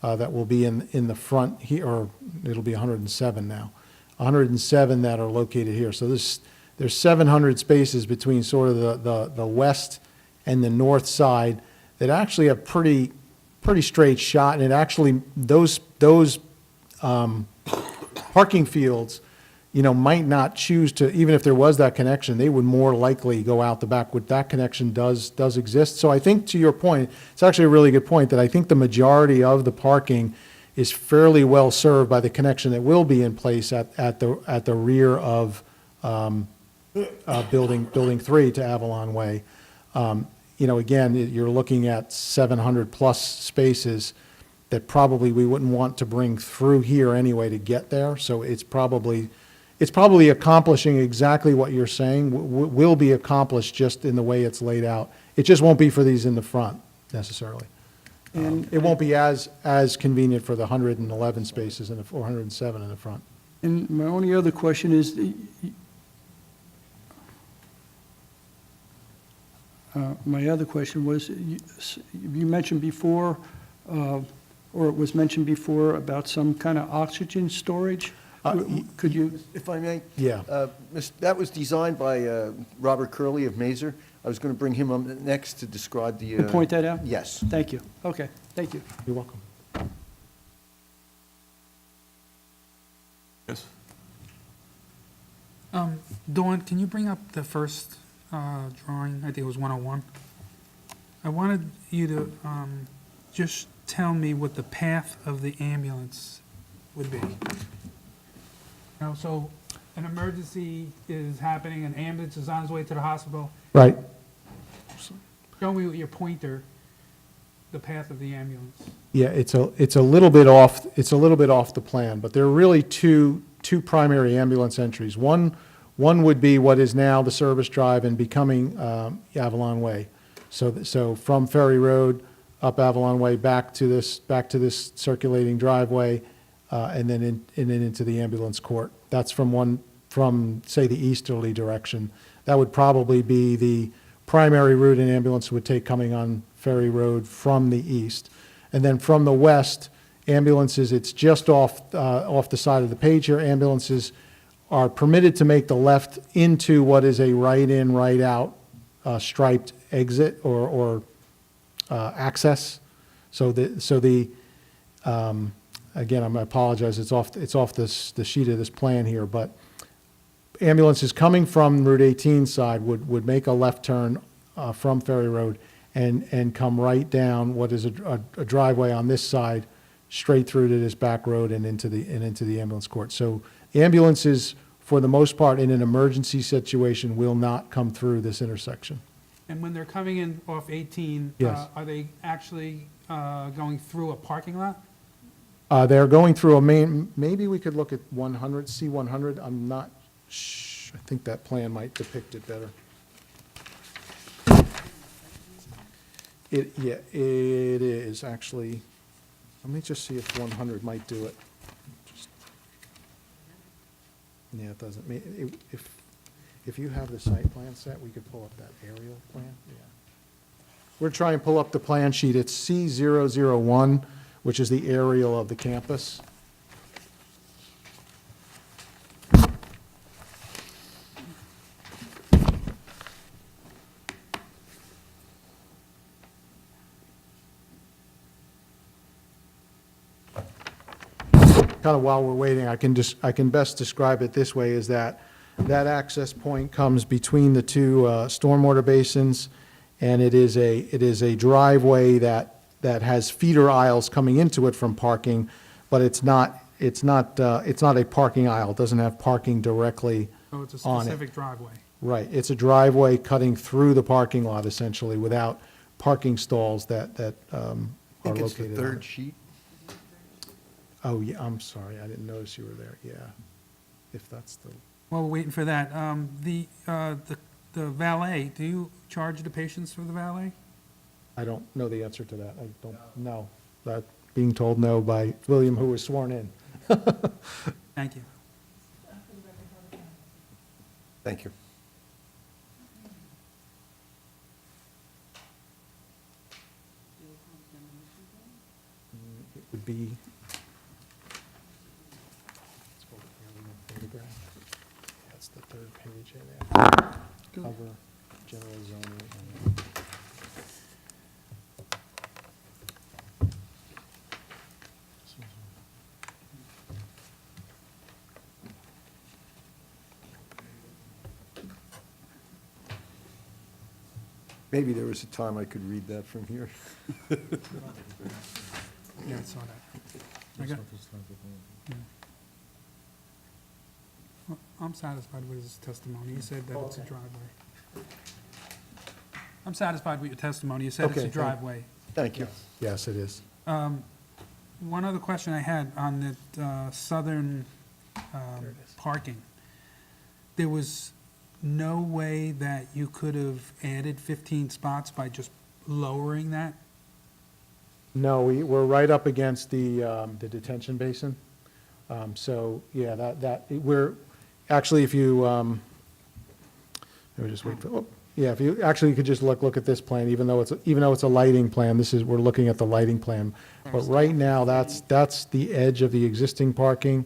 that will be in the front here, or it'll be 107 now. 107 that are located here. So this there's 700 spaces between sort of the west and the north side that actually have pretty straight shot, and it actually, those parking fields, you know, might not choose to, even if there was that connection, they would more likely go out the back. With that connection does exist. So I think, to your point, it's actually a really good point, that I think the majority of the parking is fairly well served by the connection that will be in place at the rear of Building 3 to Avalon Way. You know, again, you're looking at 700-plus spaces that probably we wouldn't want to bring through here anyway to get there. So it's probably accomplishing exactly what you're saying, will be accomplished just in the way it's laid out. It just won't be for these in the front necessarily. And It won't be as convenient for the 111 spaces and the 407 in the front. And my only other question is, my other question was, you mentioned before, or it was mentioned before about some kind of oxygen storage? Could you? If I may? Yeah. That was designed by Robert Curley of Mazer. I was going to bring him up next to describe the... To point that out? Yes. Thank you. Okay, thank you. You're welcome. Yes? Dawn, can you bring up the first drawing? I think it was 101. I wanted you to just tell me what the path of the ambulance would be. Now, so an emergency is happening, an ambulance is on its way to the hospital. Right. Show me with your pointer the path of the ambulance. Yeah, it's a little bit off the plan, but there are really two primary ambulance entries. One would be what is now the service drive and becoming Avalon Way. So from Ferry Road up Avalon Way back to this circulating driveway, and then into the ambulance court. That's from say the easterly direction. That would probably be the primary route an ambulance would take coming on Ferry Road from the east. And then from the west, ambulances, it's just off the side of the page here, ambulances are permitted to make the left into what is a right-in, right-out striped exit or access. Again, I apologize, it's off the sheet of this plan here, but ambulances coming from Route 18 side would make a left turn from Ferry Road and come right down what is a driveway on this side, straight through to this back road and into the ambulance court. So ambulances, for the most part, in an emergency situation, will not come through this intersection. And when they're coming in off 18, Yes. are they actually going through a parking lot? They're going through a main, maybe we could look at 100, C100. I'm not, I think that plan might depict it better. Yeah, it is actually. Let me just see if 100 might do it. Yeah, it doesn't. If you have the site plan set, we could pull up that aerial plan. Yeah. We're trying to pull up the plan sheet. It's C001, which is the aerial of the campus. Kind of while we're waiting, I can best describe it this way, is that access point comes between the two stormwater basins, and it is a driveway that has feeder aisles coming into it from parking, but it's not a parking aisle. It doesn't have parking directly Oh, it's a on it. specific driveway. Right, it's a driveway cutting through the parking lot essentially, without parking stalls that are I think located it's the on third it. sheet. Oh, yeah, I'm sorry, I didn't notice you were there, yeah. If that's the, While we're waiting for that, the valet, do you charge the patients for the valet? I don't know the answer to that, I don't know. That, being told no by William, who was sworn in. Thank you. Thank you. It would be. It's called aerial photograph. That's the third page. page here. They have to cover general zoning. Maybe there was a time I could read that from here. Yeah, I saw that. I got- yeah. Well, I'm satisfied with his testimony. He said that it's a driveway. I'm satisfied with your testimony. You said it's Okay, a driveway. Thank you. Yes, it is. One other question I had on the southern parking. There was no way that you could have added 15 spots by just lowering that? No, we're right up against the detention basin. So, yeah, we're, actually, if you, let me just wait for, oh, yeah, if you, actually, you could just look at this plan, even though it's a lighting plan, we're looking at the lighting plan. But right now, that's the edge of the existing parking,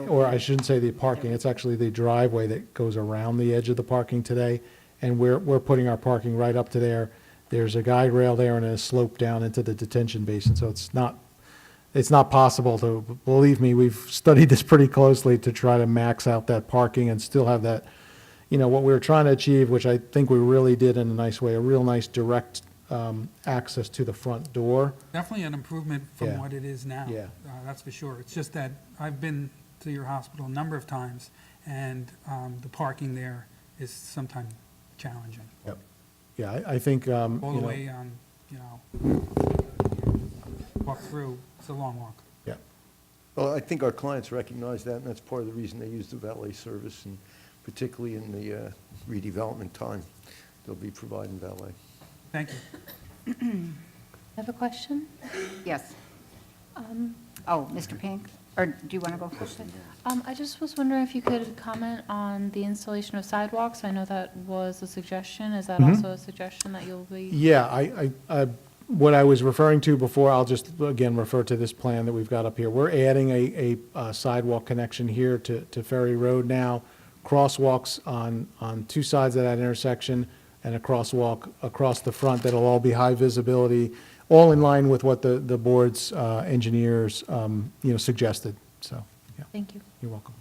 or I shouldn't say the parking, it's actually the driveway that goes around the edge of the parking today. And we're putting our parking right up to there. There's a guide rail there and a slope down into the detention basin, so it's not possible to, believe me, we've studied this pretty closely to try to max out that parking and still have that, what we were trying to achieve, which I think we really did in a nice way, a real nice direct access to the front door. Definitely an improvement from Yeah. what it is now. Yeah. That's for sure. It's just that I've been to your hospital a number of times, and the parking there is sometimes challenging. Yep. Yeah, I think, All the way on, walk through, it's a long walk. Yeah. Well, I think our clients recognize that, and that's part of the reason they use the valet service, and particularly in the redevelopment time, they'll be providing valet. Thank you. I have a question. Yes. Oh, Mr. Pink, or do you want to go first? I just was wondering if you could comment on the installation of sidewalks. I know that was a suggestion. Is that also a suggestion that you'll be? Yeah, what I was referring to before, I'll just, again, refer to this plan that we've got up here. We're adding a sidewalk connection here to Ferry Road now, crosswalks on two sides of that intersection, and a crosswalk across the front that'll all be high visibility, all in line with what the board's engineers, suggested, so, yeah, Thank you. you're welcome.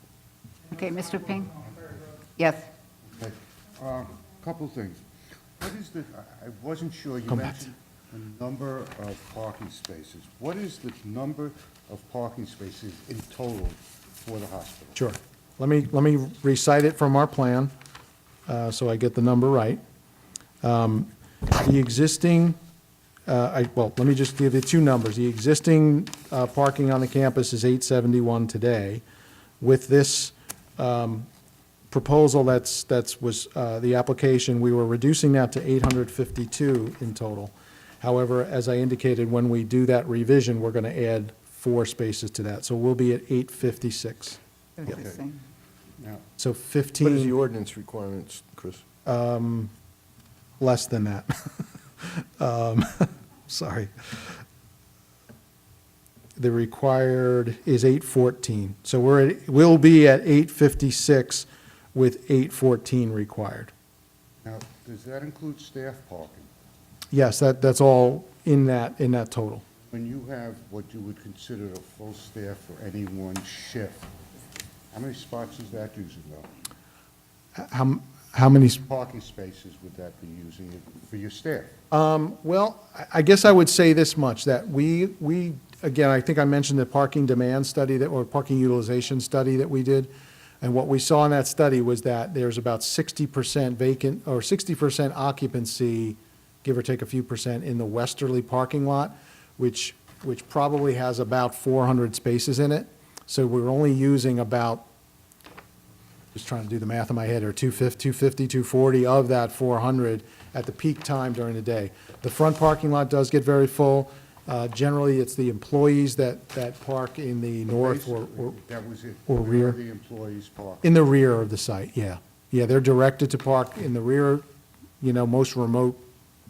Okay, Mr. Pink? Yes. Okay, couple things. What is the, I wasn't sure, you Come back. mentioned a number of parking spaces. What is the number of parking spaces in total for the hospital? Sure. Let me recite it from our plan, so I get the number right. The existing, let me just give you two numbers. The existing parking on the campus is 871 today. With this proposal that was the application, we were reducing that to 852 in total. However, as I indicated, when we do that revision, we're going to add 4 spaces to that. So we'll be at 856. Interesting. Now, So What is the 15, ordinance requirements, Chris? less than that. Sorry. The required is 814. So we'll be at 856 with 814 required. now, does that include staff parking? Yes, that's all in that total. When you have what you would consider a full staff for any one shift, how many spots is that using though? How many, Parking spaces would that be using for your staff? well, I guess I would say this much, that we, again, I think I mentioned the parking demand study or parking utilization study that we did. And what we saw in that study was that there's about 60% vacant, or 60% occupancy, give or take a few percent, in the westerly parking lot, which probably has about 400 spaces in it. So we're only using about, just trying to do the math in my head, or 250, 240 of that 400 at the peak time during the day. The front parking lot does get very full. Generally, it's the employees that park in the north or That was it. or Where rear. are the employees parked? in the rear of the site, yeah. Yeah, they're directed to park in the rear, most remote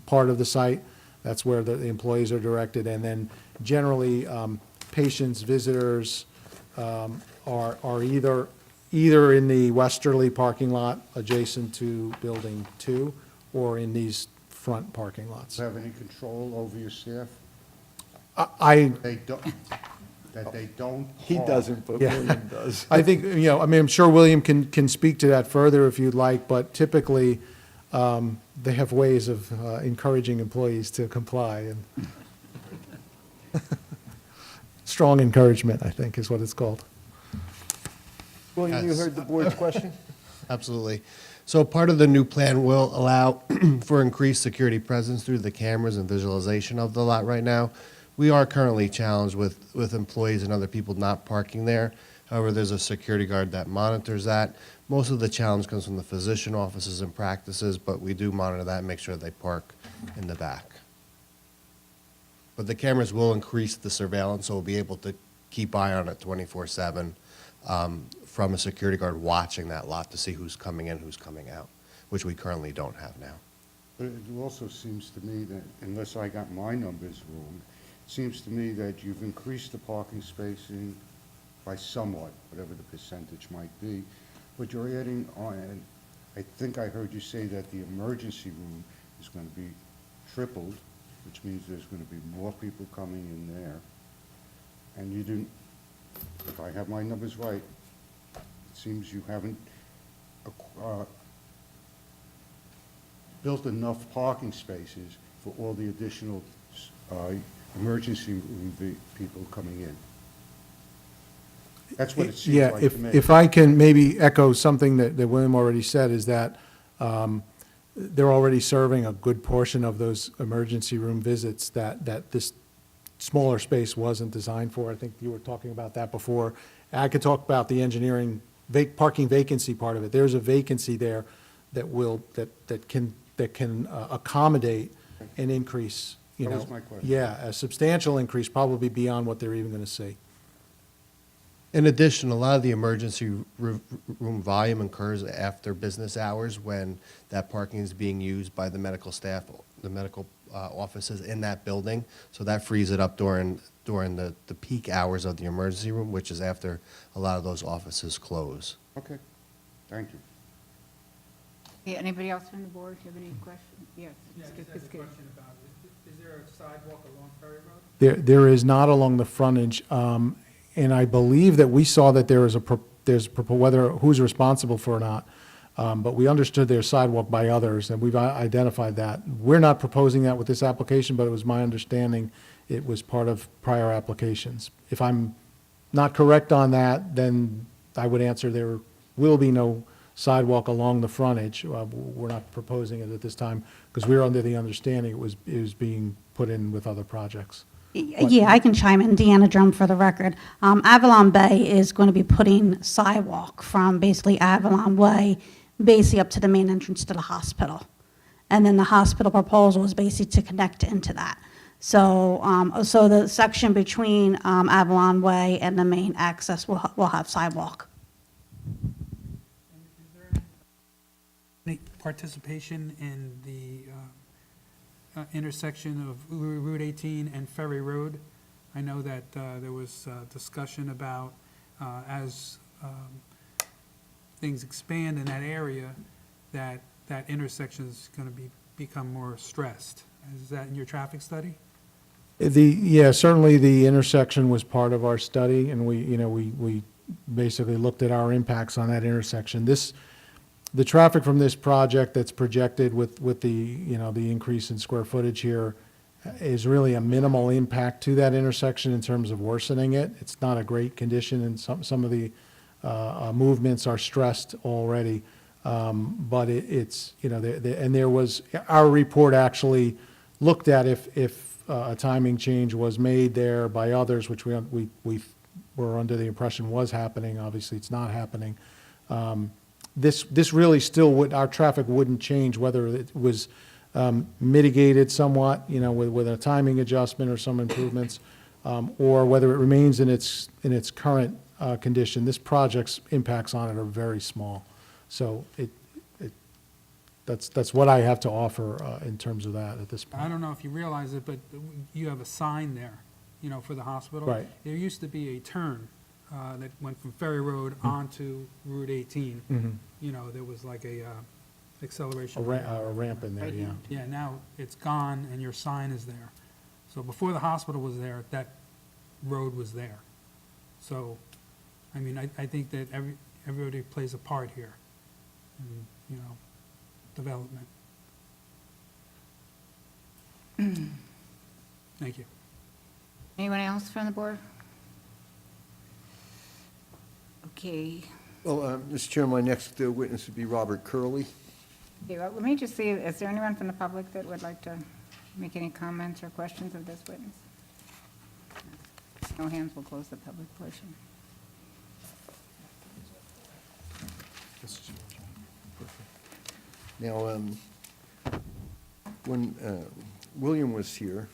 part of the site. That's where the employees are directed. And then generally, patients, visitors are either either in the westerly parking lot adjacent to Building 2 or in these front parking lots. Do you have any control over your staff? I, They don't, that they don't He park? doesn't, but Yeah. William does. I think, I mean, I'm sure William can speak to that further if you'd like, but typically, they have ways of encouraging employees to comply, and strong encouragement, I think, is what it's called. William, you Yes. heard the board's question? Absolutely. So part of the new plan will allow for increased security presence through the cameras and visualization of the lot right now. We are currently challenged with employees and other people not parking there. However, there's a security guard that monitors that. Most of the challenge comes from the physician offices and practices, but we do monitor that and make sure they park in the back. But the cameras will increase the surveillance, so we'll be able to keep eye on it 24/7 from a security guard watching that lot to see who's coming in, who's coming out, which we currently don't have now. But it also seems to me that, unless I got my numbers wrong, it seems to me that you've increased the parking spacing by somewhat, whatever the percentage might be, but you're adding on, and I think I heard you say that the emergency room is going to be tripled, which means there's going to be more people coming in there. And you didn't, if I have my numbers right, it seems you haven't built enough parking spaces for all the additional emergency room people coming in. That's what it seems Yeah, like to me. if I can maybe echo something that William already said, is that they're already serving a good portion of those emergency room visits that this smaller space wasn't designed for. I think you were talking about that before. I could talk about the engineering parking vacancy part of it. There's a vacancy there that can accommodate an increase, That was my question. Yeah, a substantial increase, probably beyond what they're even going to see. In addition, a lot of the emergency room volume occurs after business hours when that parking is being used by the medical staff, the medical offices in that building. So that frees it up during the peak hours of the emergency room, which is after a lot of those offices close. Okay, thank you. Yeah, anybody else from the board have any questions? Yes. Yeah, Mr. just have a Piscary. question about, is there a sidewalk along Ferry Road? There is not along the frontage, and I believe that we saw that there's whether, who's responsible for or not, but we understood there's sidewalk by others, and we've identified that. We're not proposing that with this application, but it was my understanding it was part of prior applications. If I'm not correct on that, then I would answer there will be no sidewalk along the frontage. We're not proposing it at this time, because we're under the understanding it was being put in with other projects. Yeah, I can chime in. Deanna Drum for the record. Avalon Bay is going to be putting sidewalk from basically Avalon Way, basically up to the main entrance to the hospital. And then the hospital proposal is basically to connect into that. So, so the section between Avalon Way and the main access will have sidewalk. Any participation in the intersection of Route 18 and Ferry Road? I know that there was discussion about as things expand in that area, that intersection is going to become more stressed. Is that in your traffic study? Yeah, certainly the intersection was part of our study, and we basically looked at our impacts on that intersection. The traffic from this project that's projected with the, the increase in square footage here is really a minimal impact to that intersection in terms of worsening it. It's not a great condition, and some of the movements are stressed already. But it's, and there was, our report actually looked at if a timing change was made there by others, which we were under the impression was happening. Obviously, it's not happening. This really still would, our traffic wouldn't change whether it was mitigated somewhat, with a timing adjustment or some improvements, or whether it remains in its current condition. This project's impacts on it are very small. So that's what I have to offer in terms of that at this point. I don't know if you realize it, but you have a sign there, for the hospital. Right. There used to be a turn that went from Ferry Road onto Route 18. You know, there was like a acceleration. A ramp in there, yeah. Yeah, now it's gone and your sign is there. So before the hospital was there, that road was there. So, I mean, I think that everybody plays a part here in, you know, development. Thank you. Anyone else from the board? Okay. Well, Mr. Chairman, my next witness would be Robert Curley. Okay, well, let me just see, is there anyone from the public that would like to make any comments or questions of this witness? No hands, will close the public portion. Now, when William was here,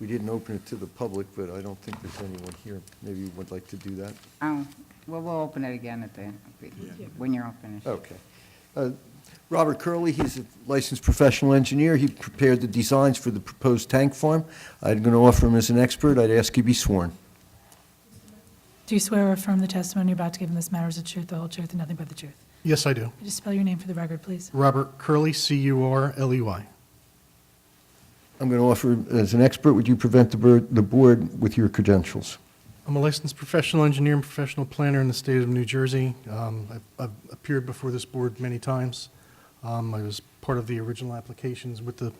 we didn't open it to the public, but I don't think there's anyone here. Maybe you would like to do that? Oh, well, we'll open it again at the, when you're all finished. Okay. Robert Curley, he's a licensed professional engineer. He prepared the designs for the proposed tank farm. I'm going to offer him as an expert. I'd ask he be sworn. Do you swear or affirm the testimony you're about to give in this matter is the truth, the whole truth, and nothing but the truth? Yes, I do. Just spell your name for the record, please. Robert Curley, C-U-R-L-E-Y. I'm going to offer as an expert. Would you present the board with your credentials? I'm a licensed professional engineer and professional planner in the state of New Jersey. I've appeared before this board many times. I was part of the original applications with the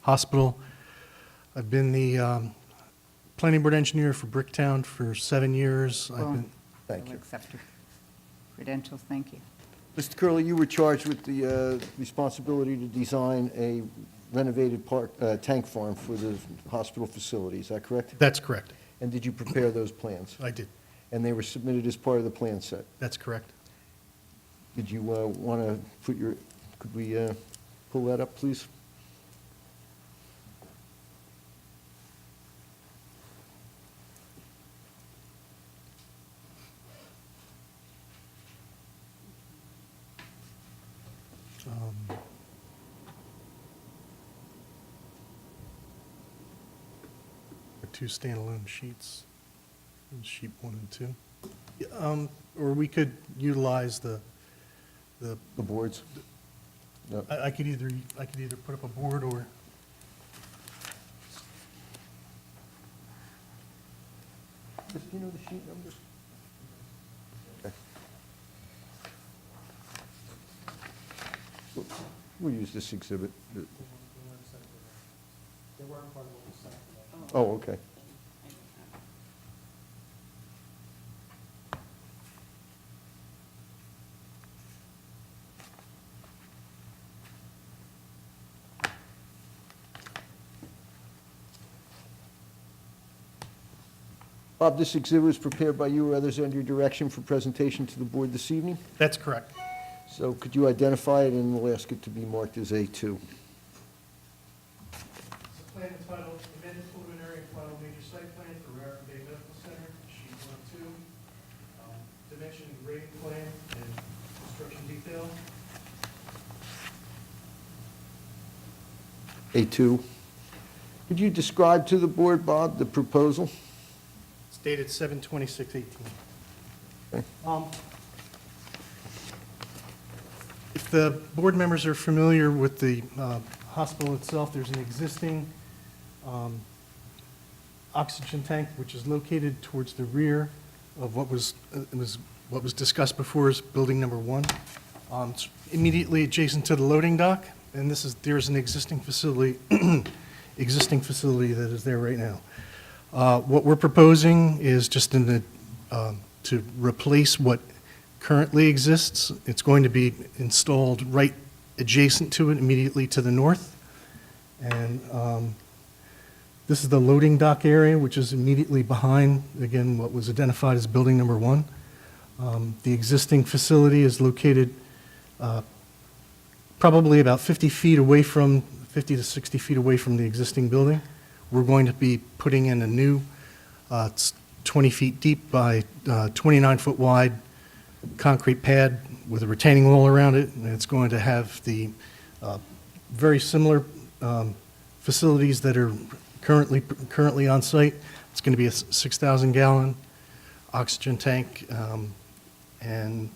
hospital. I've been the planning board engineer for Bricktown for 7 years. Thank you. We'll accept your credentials, thank you. Mr. Curley, you were charged with the responsibility to design a renovated tank farm for the hospital facility. Is that correct? That's correct. And did you prepare those plans? I did. And they were submitted as part of the plan set? That's correct. Did you want to put your, could we pull that up, please? Two standalone sheets, sheet 1 and 2. Or we could utilize the boards? No. I could either put up a board or. Do you know the sheet numbers? Okay. We'll use this exhibit. Oh, okay. Bob, this exhibit was prepared by you or others under your direction for presentation to the board this evening? That's correct. So could you identify it, and we'll ask it to be marked as A2? It's a plan entitled Amended Preliminary and Final Major Site Plan for Raritan Bay Medical Center, sheet 1 and 2, dimension and grade plan and construction detail. A2. Could you describe to the board, Bob, the proposal? It's dated 7/26/18. Okay. If the board members are familiar with the hospital itself, there's an existing oxygen tank, which is located towards the rear of what was discussed before as building number 1. It's immediately adjacent to the loading dock, and there's an existing facility that is there right now. What we're proposing is just to replace what currently exists. It's going to be installed right adjacent to it, immediately to the north. And this is the loading dock area, which is immediately behind, again, what was identified as building number 1. The existing facility is located probably about 50 to 60 feet away from the existing building. We're going to be putting in a new 20 feet deep by 29-foot wide concrete pad with a retaining wall around it, and it's going to have the very similar facilities that are currently on site. It's going to be a 6,000-gallon oxygen tank, and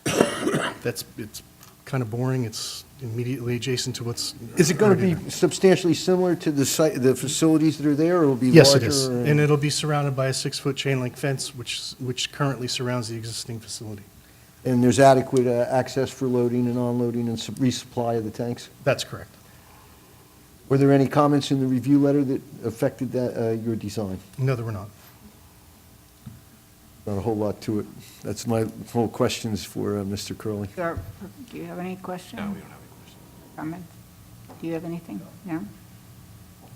it's kind of boring. It's immediately adjacent to what's. Is it going already to there. be substantially similar to the site, the facilities that are there, or will it be Yes, larger? it is. or- And it'll be surrounded by a 6-foot chain link fence, which currently surrounds the existing facility. And there's adequate access for loading and unloading and resupply of the tanks? That's correct. Were there any comments in the review letter that affected that, your design? No, there were not. Not a whole lot to it. That's my whole questions for Mr. Curley. Do you have any questions? No, we don't have any questions. Comments? Do you have anything? No?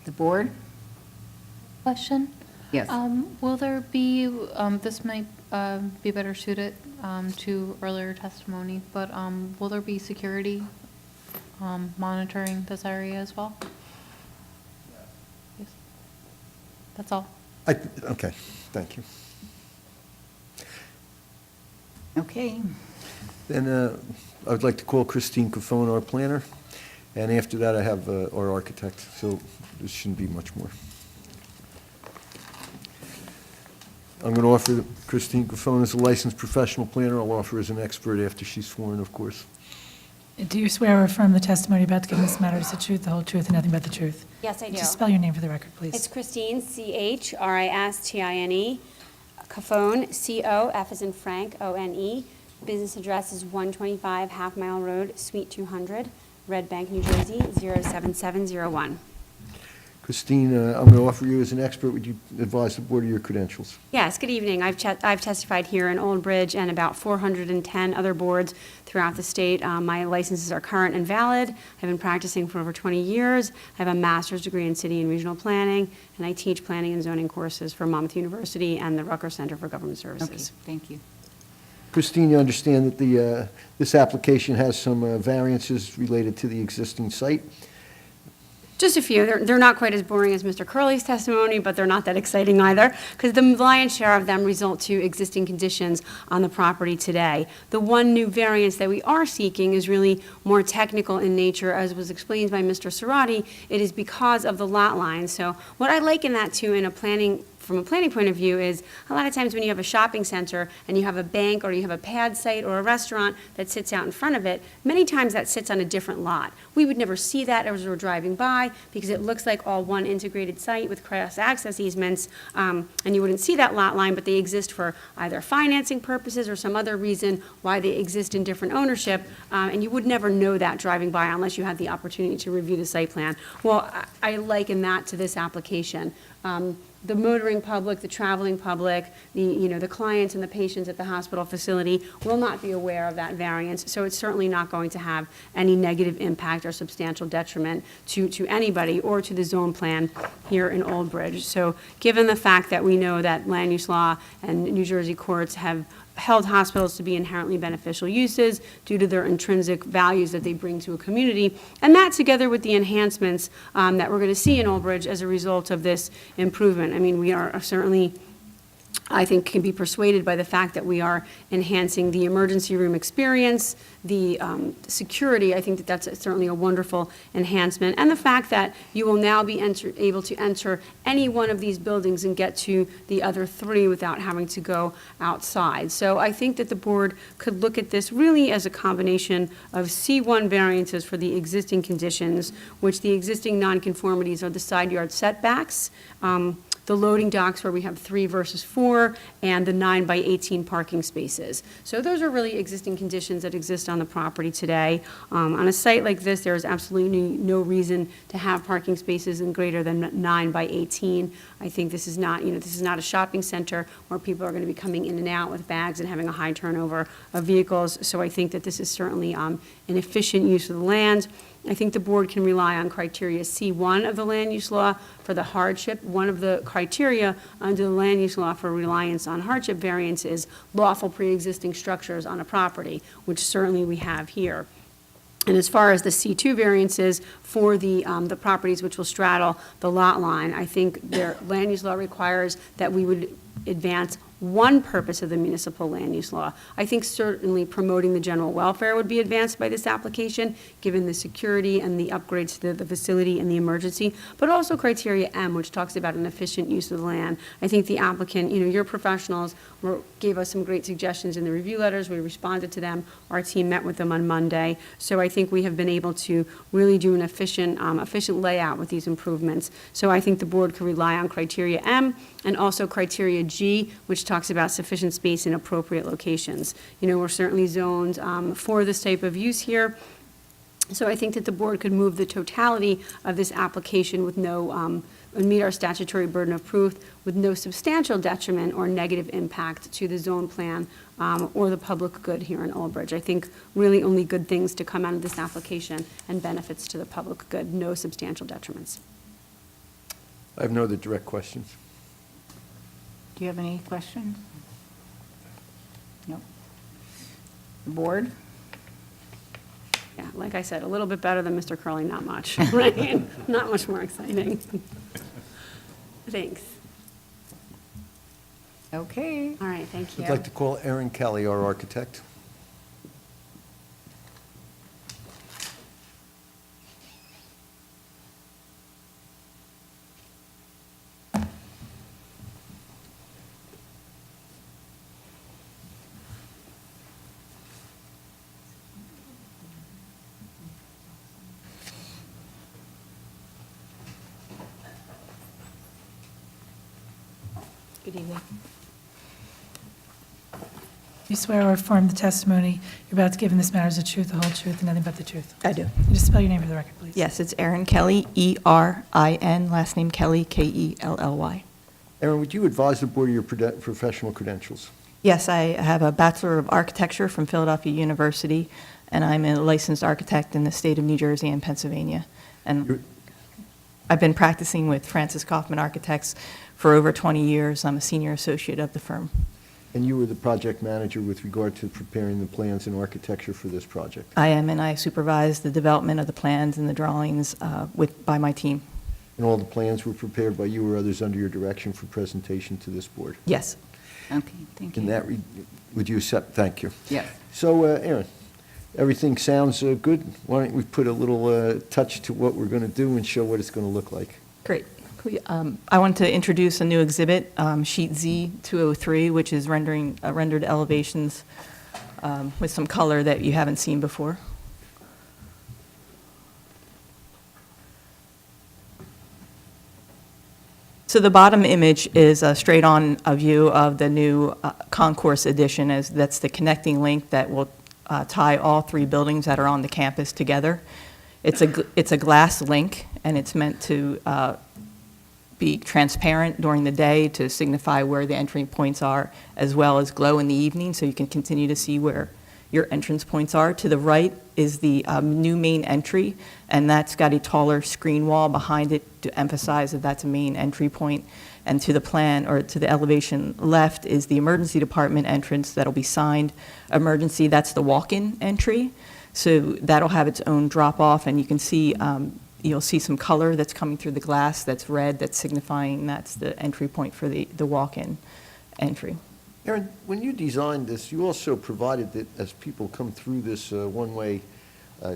The board? Question? Yes. Will there be, this might be better suited to earlier testimony, but will there be security monitoring this area as well? Yes. That's all. Okay, thank you. Okay. Then I would like to call Christine Cofone, our planner, and after that I have our architect, so there shouldn't be much more. I'm going to offer Christine Cofone as a licensed professional planner. I'll offer as an expert after she's sworn, of course. Do you swear or affirm the testimony you're about to give in this matter is the truth, the whole truth, and nothing but the truth? Yes, I do. Just spell your name for the record, please. It's Christine, Christine, Cofone, C-O-F as in Frank, O-N-E. Business address is 125 Half Mile Road, Suite 200, Red Bank, New Jersey, 07701. Christine, I'm going to offer you as an expert. Would you advise the board of your credentials? Yes, good evening. I've testified here in Old Bridge and about 410 other boards throughout the state. My licenses are current and valid. I've been practicing for over 20 years. I have a master's degree in city and regional planning, and I teach planning and zoning courses for Monmouth University and the Rucker Center for Government Services. Okay, thank you. Christine, you understand that this application has some variances related to the existing site? Just a few. They're not quite as boring as Mr. Curley's testimony, but they're not that exciting either, because the lion's share of them result to existing conditions on the property today. The one new variance that we are seeking is really more technical in nature, as was explained by Mr. Cerati. It is because of the lot line. So what I liken that to from a planning point of view is a lot of times when you have a shopping center and you have a bank or you have a pad site or a restaurant that sits out in front of it, many times that sits on a different lot. We would never see that as we're driving by because it looks like all one integrated site with cross access easements, and you wouldn't see that lot line, but they exist for either financing purposes or some other reason why they exist in different ownership, and you would never know that driving by unless you had the opportunity to review the site plan. Well, I liken that to this application. The motoring public, the traveling public, the clients and the patients at the hospital facility will not be aware of that variance, so it's certainly not going to have any negative impact or substantial detriment to anybody or to the zone plan here in Old Bridge. So given the fact that we know that land use law and New Jersey courts have held hospitals to be inherently beneficial uses due to their intrinsic values that they bring to a community, and that together with the enhancements that we're going to see in Old Bridge as a result of this improvement. I mean, we are certainly, I think, can be persuaded by the fact that we are enhancing the emergency room experience, the security. I think that that's certainly a wonderful enhancement, and the fact that you will now be able to enter any one of these buildings and get to the other three without having to go outside. So I think that the board could look at this really as a combination of C1 variances for the existing conditions, which the existing nonconformities are the side yard setbacks, the loading docks where we have 3 versus 4, and the 9 by 18 parking spaces. So those are really existing conditions that exist on the property today. On a site like this, there is absolutely no reason to have parking spaces in greater than 9 by 18. I think this is not, this is not a shopping center where people are going to be coming in and out with bags and having a high turnover of vehicles. So I think that this is certainly an efficient use of the land. I think the board can rely on criteria C1 of the land use law for the hardship. One of the criteria under the land use law for reliance on hardship variance is lawful pre-existing structures on a property, which certainly we have here. And as far as the C2 variances for the properties which will straddle the lot line, I think their land use law requires that we would advance one purpose of the municipal land use law. I think certainly promoting the general welfare would be advanced by this application, given the security and the upgrades to the facility and the emergency, but also criteria M, which talks about an efficient use of the land. I think the applicant, your professionals gave us some great suggestions in the review letters. We responded to them. Our team met with them on Monday. So I think we have been able to really do an efficient layout with these improvements. So I think the board could rely on criteria M and also criteria G, which talks about sufficient space in appropriate locations. We're certainly zoned for this type of use here. So I think that the board could move the totality of this application with and meet our statutory burden of proof with no substantial detriment or negative impact to the zone plan or the public good here in Old Bridge. I think really only good things to come out of this application and benefits to the public good, no substantial detriments. I have no other direct questions. Do you have any questions? No. Board? Yeah, like I said, a little bit better than Mr. Curley, not much, right? Not much more exciting. Thanks. Okay. All right, thank you. I'd like to call Aaron Kelly, our architect. Good evening. You swear or affirm the testimony you're about to give in this matter is the truth, the whole truth, and nothing but the truth? I do. And just spell your name for the record, please. Yes, it's Erin Kelly, E-R-I-N, last name Kelly, K-E-L-L-Y. Aaron, would you advise the board of your professional credentials? Yes, I have a Bachelor of Architecture from Philadelphia University, and I'm a licensed architect in the state of New Jersey and Pennsylvania. And I've been practicing with Francis Kaufman Architects for over 20 years. I'm a senior associate of the firm. And you were the project manager with regard to preparing the plans and architecture for this project? I am, and I supervise the development of the plans and the drawings by my team. And all the plans were prepared by you or others under your direction for presentation to this board? Yes. Okay, thank you. In that, would you accept? Thank you. Yes. So, Aaron, everything sounds good. Why don't we put a little touch to what we're going to do and show what it's going to look like? Great. I want to introduce a new exhibit, Sheet Z203, which is rendered elevations with some color that you haven't seen before. So the bottom image is a straight-on view of the new concourse addition. That's the connecting link that will tie all three buildings that are on the campus together. It's a glass link, and it's meant to be transparent during the day to signify where the entry points are, as well as glow in the evening so you can continue to see where your entrance points are. To the right is the new main entry, and that's got a taller screen wall behind it to emphasize that that's a main entry point. And to the plan, or to the elevation left, is the emergency department entrance that'll be signed emergency. That's the walk-in entry. So that'll have its own drop-off, and you can see you'll see some color that's coming through the glass that's red, that's signifying that's the entry point for the walk-in entry. Aaron, when you designed this, you also provided that as people come through this one-way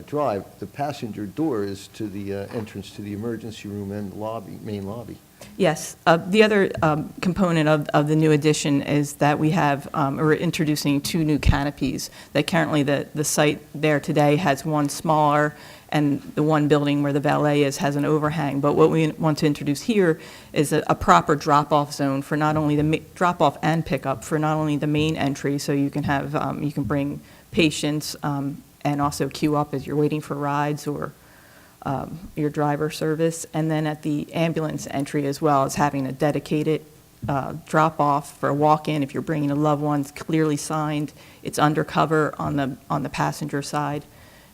drive, the passenger door is to the entrance to the emergency room and lobby, main lobby. Yes. The other component of the new addition is that we're introducing two new canopies. That currently the site there today has one smaller, and the one building where the valet is has an overhang. But what we want to introduce here is a proper drop-off zone for not only the drop-off and pickup for not only the main entry, so you can have you can bring patients and also queue up as you're waiting for rides or your driver service, and then at the ambulance entry as well as having a dedicated drop-off for a walk-in. If you're bringing a loved one, it's clearly signed. It's undercover on the passenger side,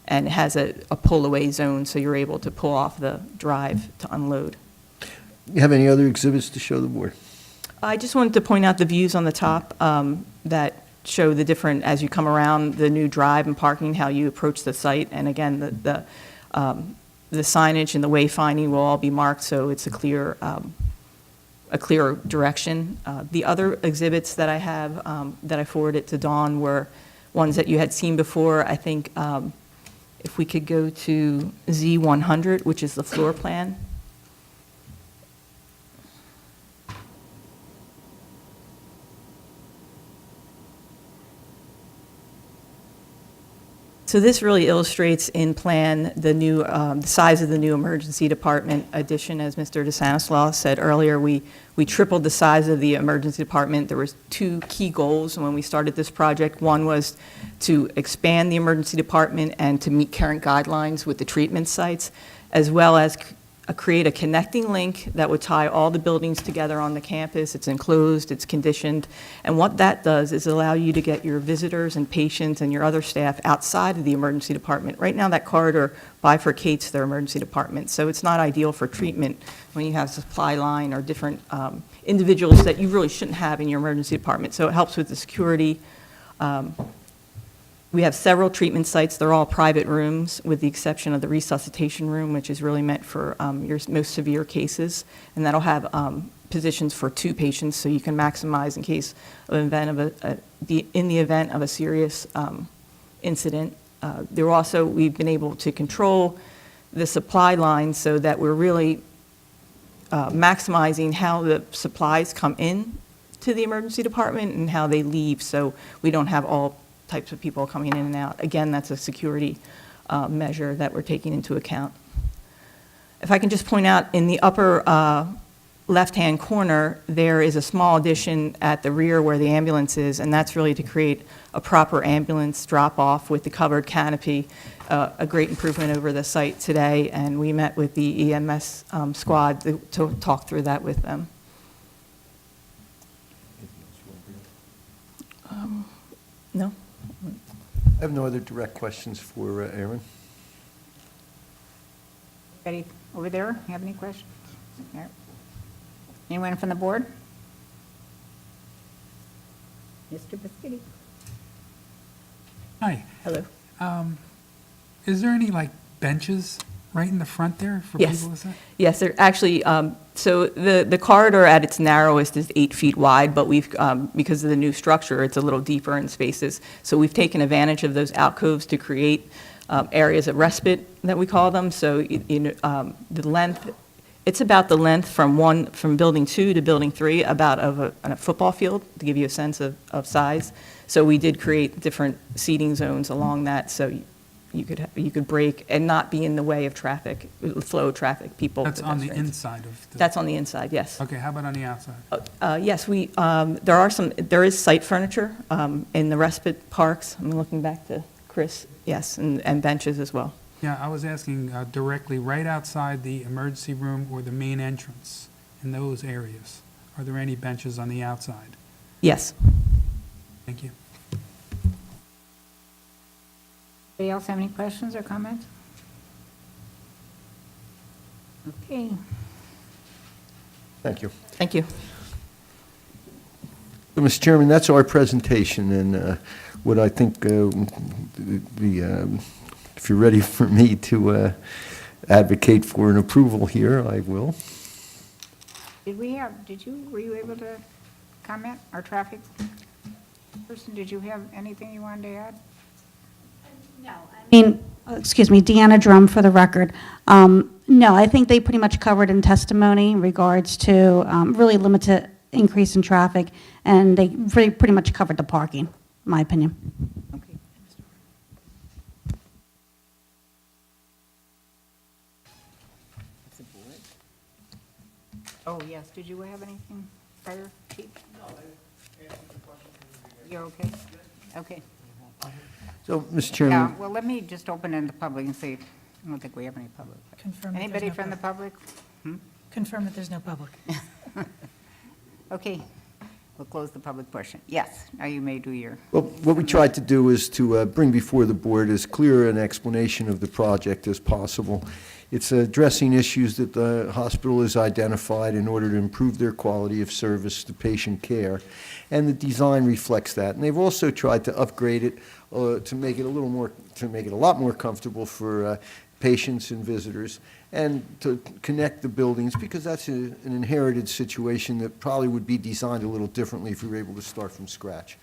and it has a pull-away zone, so you're able to pull off the drive to unload. You have any other exhibits to show the board? I just wanted to point out the views on the top that show the different, as you come around the new drive and parking, how you approach the site, and again, the signage and the wayfinding will all be marked, so it's a clear a clearer direction. The other exhibits that I have, that I forwarded to Dawn, were ones that you had seen before. I think if we could go to Z100, which is the floor plan. So this really illustrates in plan the new, the size of the new emergency department addition. As Mr. DeSanislaw said earlier, we tripled the size of the emergency department. There was two key goals when we started this project. One was to expand the emergency department and to meet current guidelines with the treatment sites, as well as create a connecting link that would tie all the buildings together on the campus. It's enclosed, it's conditioned, and what that does is allow you to get your visitors and patients and your other staff outside of the emergency department. Right now, that corridor bifurcates their emergency department, so it's not ideal for treatment when you have supply line or different individuals that you really shouldn't have in your emergency department. So it helps with the security. We have several treatment sites. They're all private rooms, with the exception of the resuscitation room, which is really meant for your most severe cases. And that'll have positions for 2 patients, so you can maximize in case of in the event of a serious incident. We've been able to control the supply line so that we're really maximizing how the supplies come in to the emergency department and how they leave, so we don't have all types of people coming in and out. Again, that's a security measure that we're taking into account. If I can just point out, in the upper left-hand corner, there is a small addition at the rear where the ambulance is, and that's really to create a proper ambulance drop-off with the covered canopy, a great improvement over the site today, and we met with the EMS squad to talk through that with them. No? I have no other direct questions for Aaron. Ready over there? Have any questions? No. Anyone from the board? Mr. Biscotti. Hi. Hello. Is there any, like, benches right in the front there for Yes. people to sit? Yes, there actually, so the corridor at its narrowest is 8 feet wide, but we've, because of the new structure, it's a little deeper in spaces. So we've taken advantage of those alcoves to create areas of respite, that we call them. So, the length, it's about the length from building 2 to building 3, about of a football field, to give you a sense of size. So we did create different seating zones along that, so you could break and not be in the way of traffic, flow of traffic, people. That's on the pedestrians. inside of the... That's on the inside, yes. Okay, how about on the outside? Yes, there is site furniture in the respite parks. I'm looking back to Chris, yes, and benches as well. Yeah, I was asking directly, right outside the emergency room or the main entrance, in those areas, are there any benches on the outside? Yes. Thank you. Anybody else have any questions or comments? Okay. Thank you. Thank you. So, Mr. Chairman, that's our presentation, and what I think, if you're ready for me to advocate for an approval here, I will. Were you able to comment? Our traffic person, did you have anything you wanted to add? Excuse me, Deanna Drum for the record. No, I think they pretty much covered in testimony in regards to really limited increase in traffic, and they pretty much covered the parking, in my opinion. Okay. Oh, yes, did you have anything, Fire Chief? No, I answered the question. You're okay? Okay. So, Mr. Yeah, Chairman, well, let me just open it in the public and see. I don't think we have any public. Confirm that there's Anybody no from the public? Confirm that there's no public. Okay, we'll close the public portion. Yes, now you may do your. well, what we tried to do is to bring before the board as clear an explanation of the project as possible. It's addressing issues that the hospital has identified in order to improve their quality of service to patient care, and the design reflects that. And they've also tried to upgrade it to make it a lot more comfortable for patients and visitors, and to connect the buildings, because that's an inherited situation that probably would be designed a little differently if we were able to start from scratch.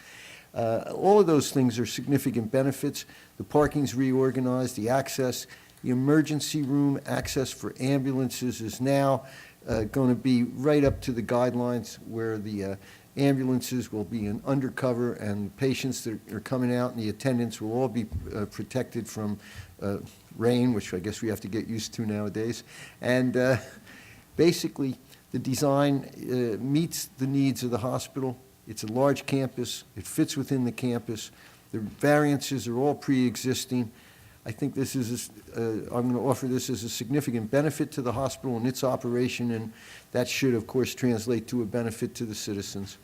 All of those things are significant benefits. The parking's reorganized, the access, the emergency room access for ambulances is now going to be right up to the guidelines where the ambulances will be in undercover, and patients that are coming out and the attendants will all be protected from rain, which I guess we have to get used to nowadays. And basically, the design meets the needs of the hospital. It's a large campus. It fits within the campus. The variances are all pre-existing. I think this is, I'm going to offer this as a significant benefit to the hospital and its operation, and that should, of course, translate to a benefit to the citizens.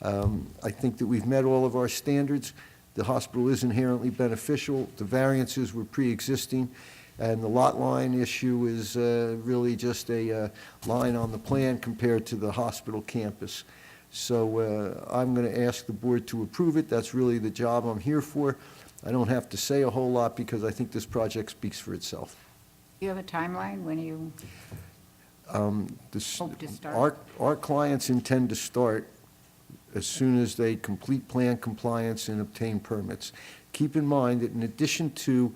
I think that we've met all of our standards. The hospital is inherently beneficial. The variances were pre-existing, and the lot line issue is really just a line on the plan compared to the hospital campus. So I'm going to ask the board to approve it. That's really the job I'm here for. I don't have to say a whole lot because I think this project speaks for itself. Do you have a timeline when you hope to start? Our clients intend to start as soon as they complete plan compliance and obtain permits. Keep in mind that in addition to,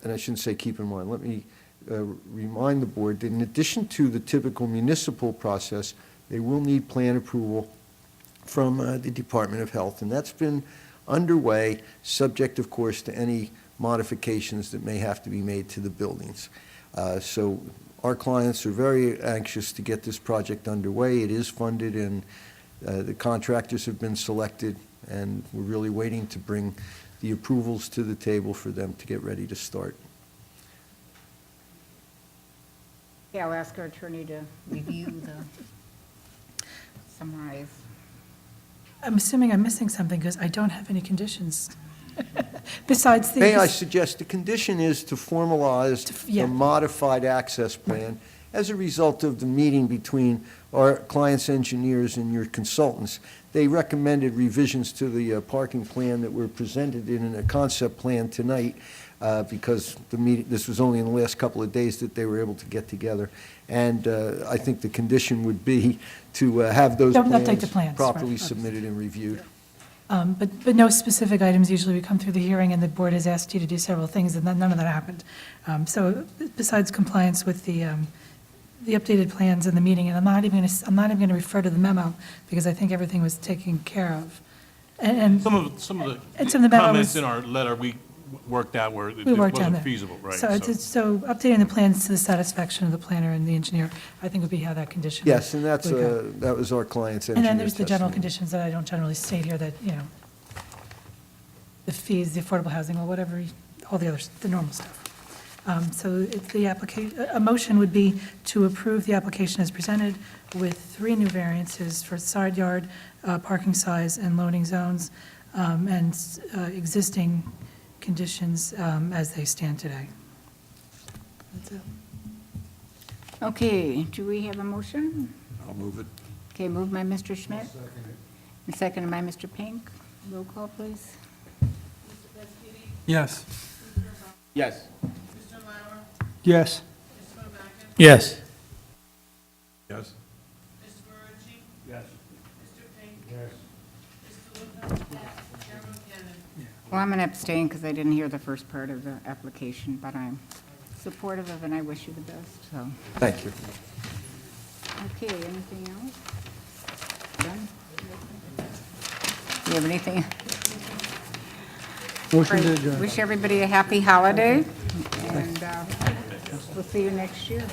and I shouldn't say keep in mind, let me remind the board that in addition to the typical municipal process, they will need plan approval from the Department of Health, and that's been underway, subject, of course, to any modifications that may have to be made to the buildings. So our clients are very anxious to get this project underway. It is funded, and the contractors have been selected, and we're really waiting to bring the approvals to the table for them to get ready to start. Yeah, I'll ask our attorney to review the summarize. I'm assuming I'm missing something because I don't have any conditions besides these. May I suggest the condition is to formalize yeah. a modified access plan as a result of the meeting between our client's engineers and your consultants. They recommended revisions to the parking plan that were presented in a concept plan tonight because this was only in the last couple of days that they were able to get together. And I think the condition would be to have those Don't update the plans plans, properly right. submitted and reviewed. But no specific items. Usually we come through the hearing and the board has asked you to do several things, and none of that happened. So besides compliance with the updated plans in the meeting, and I'm not even going to refer to the memo because I think everything was taken care of. And Some of the memo comments was- in our letter, we worked out where it we worked down wasn't there. feasible, right? So updating the plans to the satisfaction of the planner and the engineer, I think would be how that condition. Yes, and that's, would go. that was our client's And engineer's then there's the general testimony. conditions that I don't generally state here that, the fees, the affordable housing, or whatever, all the others, the normal stuff. So it's a motion would be to approve the application as presented with 3 new variances for side yard, parking size, and loading zones, and existing conditions as they stand today. That's it. Okay, do we have a motion? I'll move it. Okay, moved by Mr. Schmidt. And seconded by Mr. Pink. Roll call, please. Yes. Mr. Yes. Lauer, Yes. Mr. Rebecca, Yes. Yes. Mr. Marucci, Yes. Mr. Pink. Yes. Mr. Luca. Chairman Cannon. Well, I'm going to abstain because I didn't hear the first part of the application, but I'm supportive of it and I wish you the best, so. Thank you. Okay, anything else? Done? Do you have anything? Motion to Right. adjourn. Wish everybody a happy holiday, and we'll see you next year.